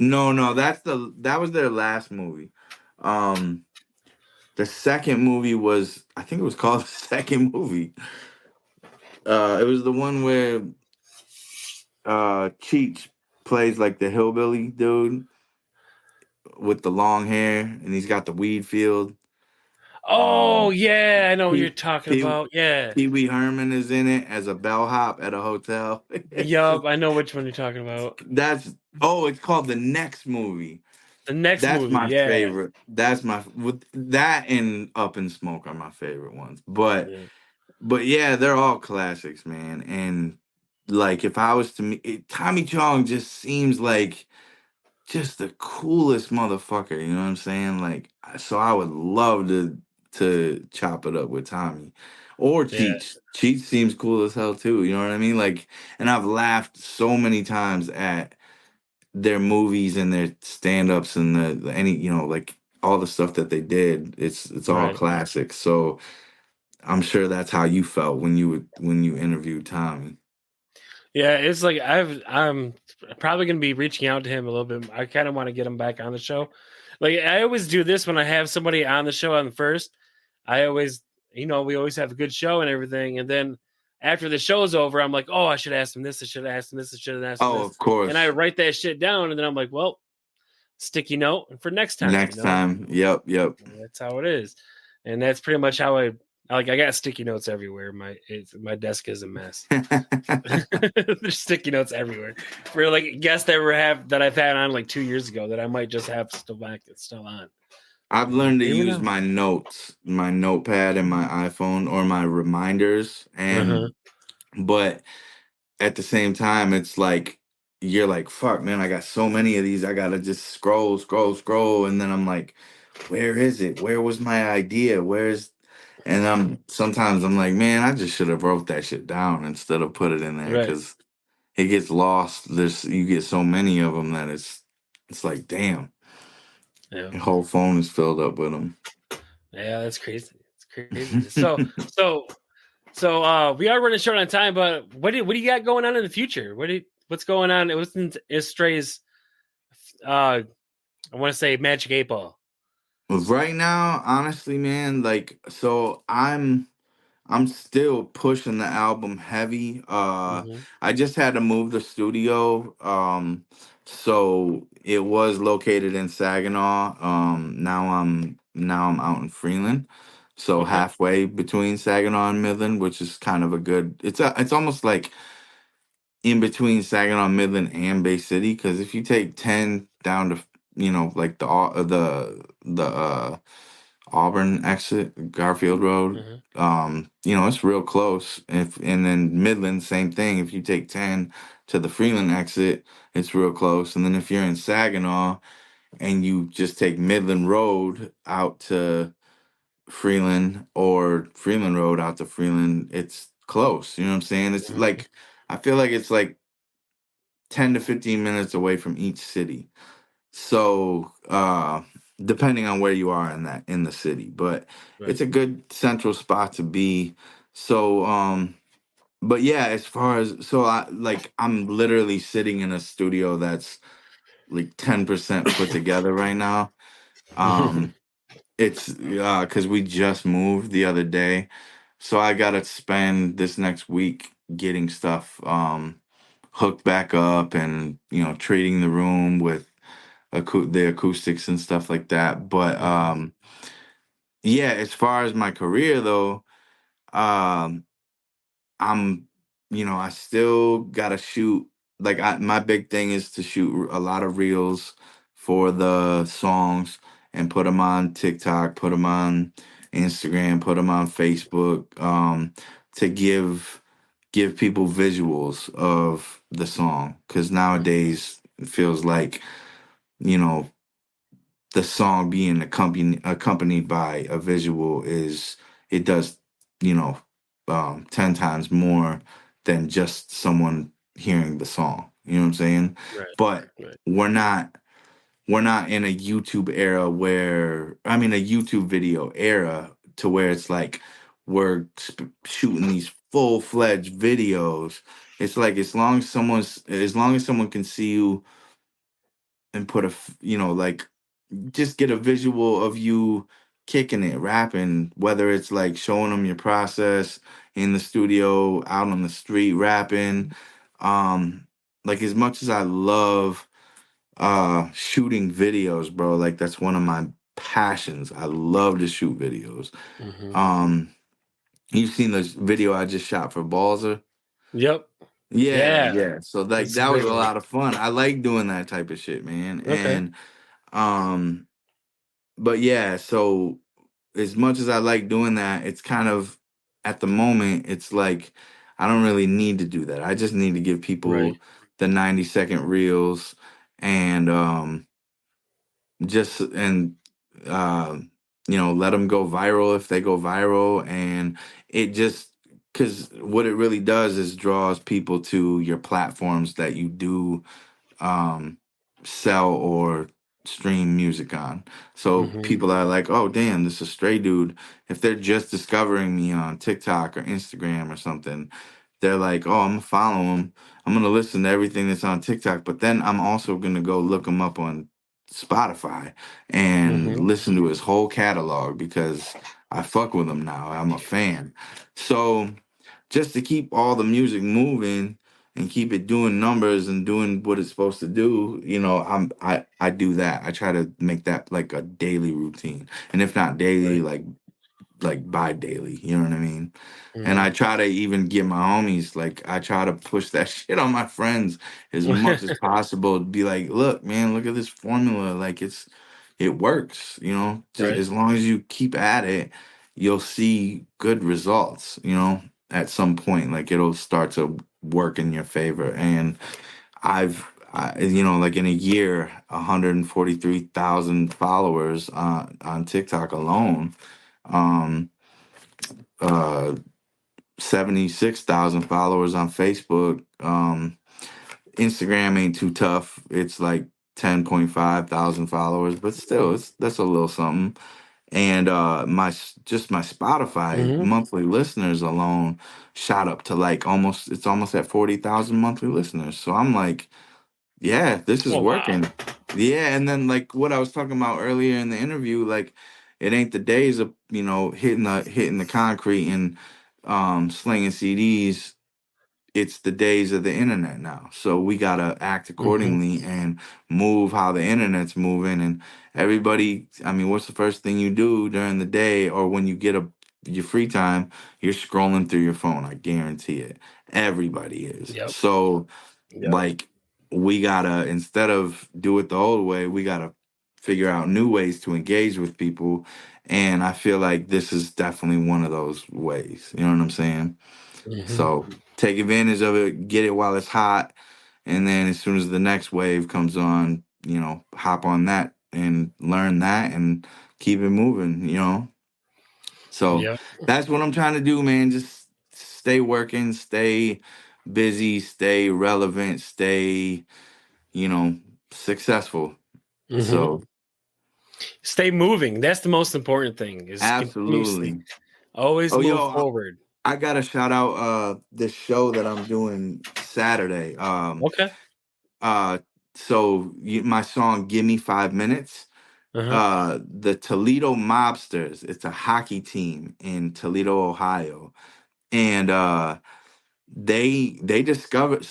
Speaker 5: no, that was their last movie. um the second movie was, I think it was called The Second Movie. It was the one where Cheech plays like the hillbilly dude with the long hair, and he's got the weed field.
Speaker 4: Oh yeah, I know who you're
Speaker 5: Pee
Speaker 4: talking
Speaker 5: Pee
Speaker 4: about. Yeah.
Speaker 5: Pee Wee Herman is in it as a bellhop at a hotel.
Speaker 4: Yup, I know which one you're talking about.
Speaker 5: That's it's called The Next Movie.
Speaker 4: The next
Speaker 5: That's
Speaker 4: movie,
Speaker 5: my
Speaker 4: yeah.
Speaker 5: favorite. That's my with that and Up in Smoke are my favorite ones.
Speaker 4: Yeah.
Speaker 5: But yeah, they're all classics, man. And like if I was to Tommy Chong just seems like just the coolest motherfucker, you know what I'm saying? Like so I would love to chop it up with Tommy. Or
Speaker 4: Yeah.
Speaker 5: Cheech. Cheech seems cool as hell too, you know what I mean? Like and I've laughed so many times at their movies and their stand-ups and any like all the stuff that they did. It's all
Speaker 4: Right.
Speaker 5: classic. So I'm sure that's how you felt when you interviewed Tommy.
Speaker 4: Yeah, it's like I'm probably gonna be reaching out to him a little bit. I kind of want to get him back on the show. Like I always do this when I have somebody on the show on the first. I always, we always have a good show and everything, and then after the show's over, I'm like, oh, I should ask him this. I should have asked him this. I should have asked him
Speaker 5: Oh,
Speaker 4: this.
Speaker 5: of
Speaker 4: And I
Speaker 5: course.
Speaker 4: write that shit down, and then I'm like, well, sticky note for next time.
Speaker 5: Next time. Yep, yep.
Speaker 4: That's how it is, and that's pretty much how I like. I got sticky notes everywhere. My desk is a mess. There's sticky notes everywhere for like guests that I've had on like 2 years ago that I might just have still on.
Speaker 5: I've learned to
Speaker 4: You
Speaker 5: use
Speaker 4: know.
Speaker 5: my notes, my notepad and my iPhone or my reminders
Speaker 4: Uh-huh.
Speaker 5: but at the same time it's like you're like fuck man, I got so many of these, I gotta just scroll and then I'm like where is it, where was my idea, and sometimes I'm like man, I just should have wrote that shit down instead of put it in there
Speaker 4: Right.
Speaker 5: because it gets lost. You get so many of them that it's like damn,
Speaker 4: Yeah.
Speaker 5: your whole phone is filled up with them.
Speaker 4: Yeah, that's crazy. It's crazy. So we are running short on time, but what do you got going on in the future? What's going on? It wasn't Astray's I want to say Magic 8 Ball.
Speaker 5: Right now, honestly, man, like so I'm still pushing the album heavy.
Speaker 4: Mm-hmm.
Speaker 5: I just had to move the studio. So it was located in Saginaw. Now I'm out in Freeland. So
Speaker 4: Okay.
Speaker 5: halfway between Saginaw and Midland, which is kind of a good it's almost like in between Saginaw, Midland, and Bay City. Because if you take 10 down to like the Auburn exit, Garfield Road.
Speaker 4: Mm-hmm.
Speaker 5: It's real close. And then Midland, same thing. If you take 10 to the Freeland exit, it's real close. And then if you're in Saginaw and you just take Midland Road out to Freeland or Freeland Road out to Freeland, it's close. You know what I'm saying? It's
Speaker 4: Mm-hmm.
Speaker 5: like I feel like it's like 10 to 15 minutes away from each city. So, depending on where you are in the city, but
Speaker 4: Right.
Speaker 5: it's a good central spot to be. So, but yeah, as far as I'm literally sitting in a studio that's like 10% put together right now. Um, it's because we just moved the other day, so I gotta spend this next week getting stuff hooked back up and treating the room with the acoustics and stuff like that. But
Speaker 4: Mm-hmm.
Speaker 5: yeah, as far as my career though, um, I'm I still gotta shoot. Like my big thing is to shoot a lot of reels for the songs and put them on TikTok, put them on Instagram, put them on Facebook, to give people visuals of the song. Because nowadays it feels like you know the song being accompanied by a visual it does you know 10 times more than just someone hearing the song, you know what I'm saying?
Speaker 4: Right.
Speaker 5: But
Speaker 4: Right.
Speaker 5: we're not in a YouTube era where I mean a YouTube video era to where it's like we're shooting these full-fledged videos. It's like as long as someone can see you and put like just get a visual of you kicking it, rapping, whether it's like showing them your process in the studio, out on the street rapping. Um, like as much as I love shooting videos, bro, like that's one of my passions. I love to shoot videos.
Speaker 4: Mm-hmm.
Speaker 5: Um, you've seen the video I just shot for Balzer?
Speaker 4: Yep.
Speaker 5: Yeah,
Speaker 4: Yeah.
Speaker 5: yeah. So like
Speaker 4: That's a
Speaker 5: that was
Speaker 4: great
Speaker 5: a
Speaker 4: one.
Speaker 5: lot of fun. I like doing that type of shit, man.
Speaker 4: Okay.
Speaker 5: And um but yeah, so as much as I like doing that, it's kind of at the moment, it's like I don't really need to do that. I just need to give
Speaker 4: Right.
Speaker 5: people the 90-second reels and just and uh, let them go viral if they go viral, and it just because what it really does is draws people to your platforms that you do um, sell or stream music on. So
Speaker 4: Mm-hmm.
Speaker 5: people are like, oh, damn, this is a Stray dude. If they're just discovering me on TikTok or Instagram or something, they're like, oh, I'm going to follow him. I'm going to listen to everything that's on TikTok. But then I'm also going to go look him up on Spotify and
Speaker 4: Mm-hmm.
Speaker 5: listen to his whole catalog because I fuck with him now. I'm a fan. So just to keep all the music moving and keep it doing numbers and doing what it's supposed to do, I do that. I try to make that like a daily routine. And if not daily,
Speaker 4: Right.
Speaker 5: like bi-daily, you know what I mean? And
Speaker 4: Mm-hmm.
Speaker 5: I try to even get my homies, like I try to push that shit on my friends as much as possible to be like, look, man, look at this formula. Like it works, just
Speaker 4: Right.
Speaker 5: as long as you keep at it, you'll see good results, at some point, like it'll start to work in your favor. And like in a year, 143,000 followers on TikTok alone. Um, uh, 76,000 followers on Facebook. Instagram ain't too tough. It's like 10.5 thousand followers, but still, that's a little something. And my Spotify
Speaker 4: Mm-hmm.
Speaker 5: monthly listeners alone shot up to like almost at 40,000 monthly listeners. So I'm like, yeah, this is
Speaker 4: Oh wow.
Speaker 5: working. Yeah, and then like what I was talking about earlier in the interview, like it ain't the days of hitting the concrete and slinging CDs. It's the days of the internet now. So we gotta act
Speaker 4: Mm-hmm.
Speaker 5: accordingly and move how the internet's moving. And everybody, I mean, what's the first thing you do during the day or when you get your free time? You're scrolling through your phone. I guarantee it. Everybody is.
Speaker 4: Yep.
Speaker 5: So
Speaker 4: Yep.
Speaker 5: like we gotta, instead of do it the old way, we gotta figure out new ways to engage with people. And I feel like this is definitely one of those ways. You know what I'm saying?
Speaker 4: Mm-hmm.
Speaker 5: So take advantage of it, get it while it's hot, and then as soon as the next wave comes on, hop on that and learn that and keep it moving. So
Speaker 4: Yep.
Speaker 5: that's what I'm trying to do, man. Just stay working, stay busy, stay relevant, stay, you know, successful.
Speaker 4: Mm-hmm.
Speaker 5: So
Speaker 4: Stay moving. That's the most important thing. Is continuously
Speaker 5: absolutely.
Speaker 4: always
Speaker 5: Oh,
Speaker 4: move
Speaker 5: yo,
Speaker 4: forward.
Speaker 5: I gotta shout out this show that I'm doing Saturday.
Speaker 4: Okay.
Speaker 5: Uh, my song "Give Me 5 Minutes."
Speaker 4: Uh-huh.
Speaker 5: The Toledo Mobsters. It's a hockey team in Toledo, Ohio, and they discovered.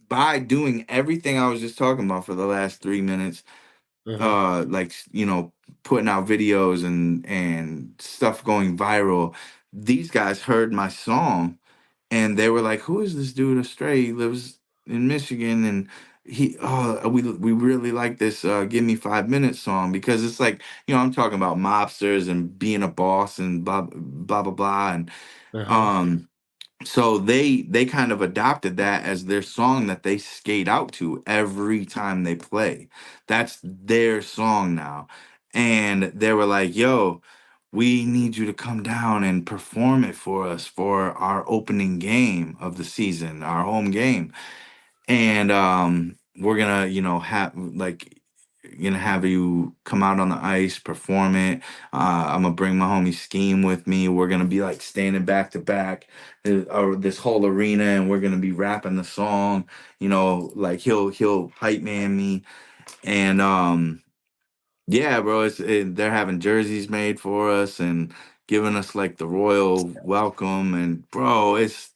Speaker 5: By doing everything I was just talking about for the last 3 minutes,
Speaker 4: Uh-huh.
Speaker 5: like putting out videos and stuff going viral. These guys heard my song and they were like, "Who is this dude? Astray. He lives in Michigan, and we really like this. Give me 5 minutes song because it's like I'm talking about mobsters and being a boss and blah blah blah blah and
Speaker 4: Uh-huh.
Speaker 5: um." So they kind of adopted that as their song that they skate out to every time they play. That's their song now. And they were like, "Yo, we need you to come down and perform it for us for our opening game of the season, our home game." And we're gonna, gonna have you come out on the ice, perform it. I'm gonna bring my homie Scheme with me. We're gonna be like standing back to back, this whole arena, and we're gonna be rapping the song. Like he'll hype man me, and Yeah, bro. They're having jerseys made for us and giving us like the royal welcome, and bro, it's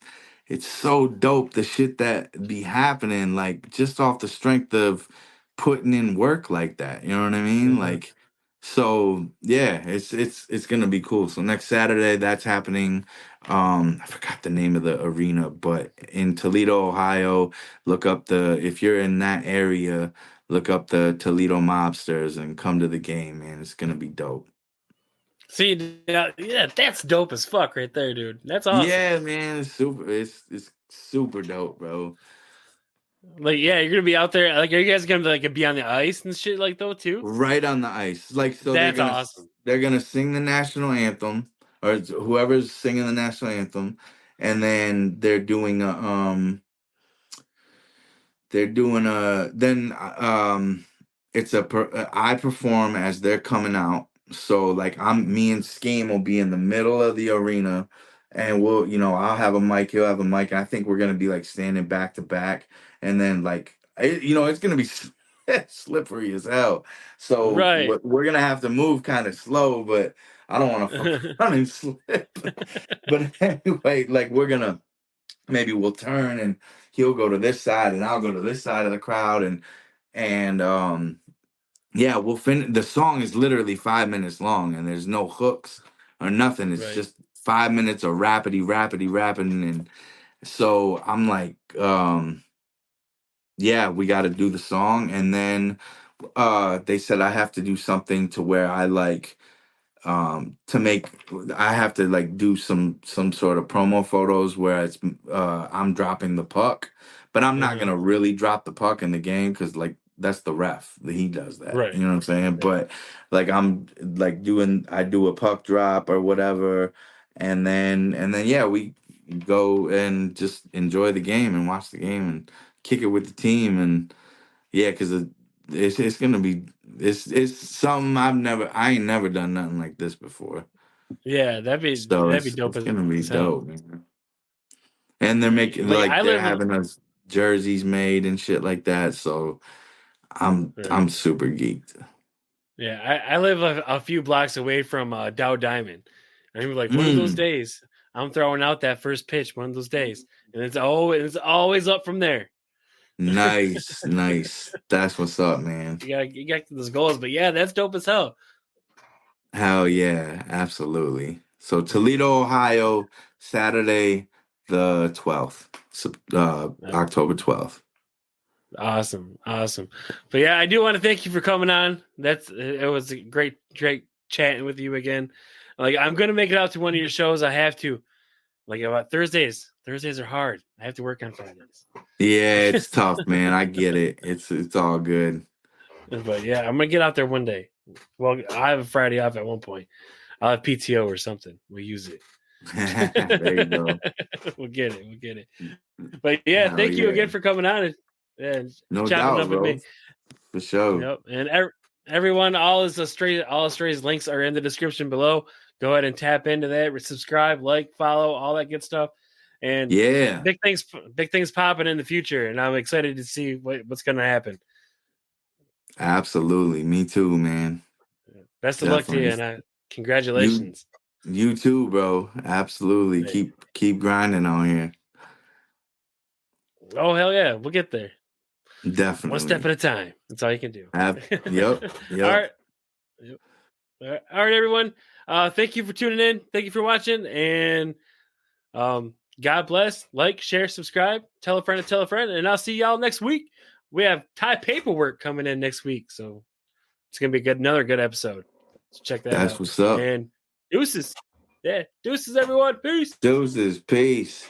Speaker 5: so dope the shit that be happening like just off the strength of putting in work like that. You know what I mean?
Speaker 4: Mhm.
Speaker 5: Like, so yeah, it's gonna be cool. So next Saturday that's happening. I forgot the name of the arena, but in Toledo, Ohio. Look up the if you're in that area. Look up the Toledo Mobsters and come to the game, man. It's gonna be dope.
Speaker 4: See, yeah, that's dope as fuck right there, dude. That's awesome.
Speaker 5: Yeah, man. It's super dope, bro.
Speaker 4: Like, yeah, you're gonna be out there. Like, are you guys gonna like be on the ice and shit like though too?
Speaker 5: Right on the ice. Like, so
Speaker 4: That's awesome.
Speaker 5: they're gonna sing the national anthem, or whoever's singing the national anthem, and then they're doing a then it's I perform as they're coming out. So like me and Scheme will be in the middle of the arena, and I'll have a mic, he'll have a mic. I think we're gonna be like standing back to back, and then like it's gonna be slippery as hell. So
Speaker 4: Right.
Speaker 5: we're gonna have to move kind of slow, but I don't want to fuck around and slip. But anyway, like maybe we'll turn and he'll go to this side and I'll go to this side of the crowd, and yeah, we'll finish. The song is literally 5 minutes long and there's no hooks or nothing. It's
Speaker 4: Right.
Speaker 5: just 5 minutes of rapping, and so I'm like, yeah, we got to do the song, and then they said I have to do something to where I like to make I have to like do some sort of promo photos where it's I'm dropping the puck, but I'm not
Speaker 4: Mhm.
Speaker 5: gonna really drop the puck in the game because like that's the ref he does that, you
Speaker 4: Right.
Speaker 5: know what I'm saying?
Speaker 4: Yeah.
Speaker 5: But like I'm like I do a puck drop or whatever, and then yeah, we go and just enjoy the game and watch the game and kick it with the team, and yeah, because it's gonna be it's something I ain't never done nothing like this before.
Speaker 4: Yeah,
Speaker 5: So
Speaker 4: that'd be dope
Speaker 5: it's gonna be
Speaker 4: as hell.
Speaker 5: dope, man. And they're making
Speaker 4: Like
Speaker 5: like
Speaker 4: I
Speaker 5: they're
Speaker 4: live in
Speaker 5: having us jerseys made and shit like that. So
Speaker 4: right.
Speaker 5: I'm super geeked.
Speaker 4: Yeah, I live a few blocks away from Dow Diamond. And I'm like, one of those
Speaker 5: Mm,
Speaker 4: days, I'm throwing out that first pitch. One of those days, and it's always up from there.
Speaker 5: nice, nice. That's what's up, man.
Speaker 4: You got those goals, but yeah, that's dope as hell.
Speaker 5: Hell yeah, absolutely. So Toledo, Ohio, Saturday the 12th, October 12th.
Speaker 4: Awesome, awesome. But yeah, I do want to thank you for coming on. It was a great chatting with you again. Like I'm gonna make it out to one of your shows. I have to. Like about Thursdays. Thursdays are hard. I have to work on Fridays.
Speaker 5: Yeah, it's tough, man. I get it. It's all good.
Speaker 4: But yeah, I'm gonna get out there one day. Well, I have a Friday off at one point. I'll have PTO or something. We'll use it.
Speaker 5: There you go.
Speaker 4: We'll get it. We'll get it. But yeah,
Speaker 5: Hell
Speaker 4: thank you
Speaker 5: yeah.
Speaker 4: again for coming on and
Speaker 5: No
Speaker 4: chopping
Speaker 5: doubt,
Speaker 4: up with
Speaker 5: bro.
Speaker 4: me.
Speaker 5: For sure.
Speaker 4: Yep. And everyone, all Astray's links are in the description below. Go ahead and tap into that. Subscribe, like, follow, all that good stuff. And
Speaker 5: Yeah,
Speaker 4: big things popping in the future. And I'm excited to see what's going to happen.
Speaker 5: absolutely. Me too, man.
Speaker 4: Best of luck to you,
Speaker 5: Definitely.
Speaker 4: and
Speaker 5: You
Speaker 4: congratulations.
Speaker 5: you too, bro. Absolutely.
Speaker 4: Hey.
Speaker 5: Keep grinding on here.
Speaker 4: Oh hell yeah, we'll get there. One step
Speaker 5: Definitely.
Speaker 4: at a time. That's all you can do.
Speaker 5: Yep.
Speaker 4: All
Speaker 5: Yep.
Speaker 4: right. Yep. All right, everyone. Thank you for tuning in. Thank you for watching. And God bless. Like, share, subscribe. Tell a friend to tell a friend. And I'll see y'all next week. We have Thai paperwork coming in next week. So it's gonna be another good episode. So check that
Speaker 5: That's
Speaker 4: out.
Speaker 5: what's up.
Speaker 4: And deuces. Yeah, deuces, everyone. Peace.
Speaker 5: Deuces. Peace.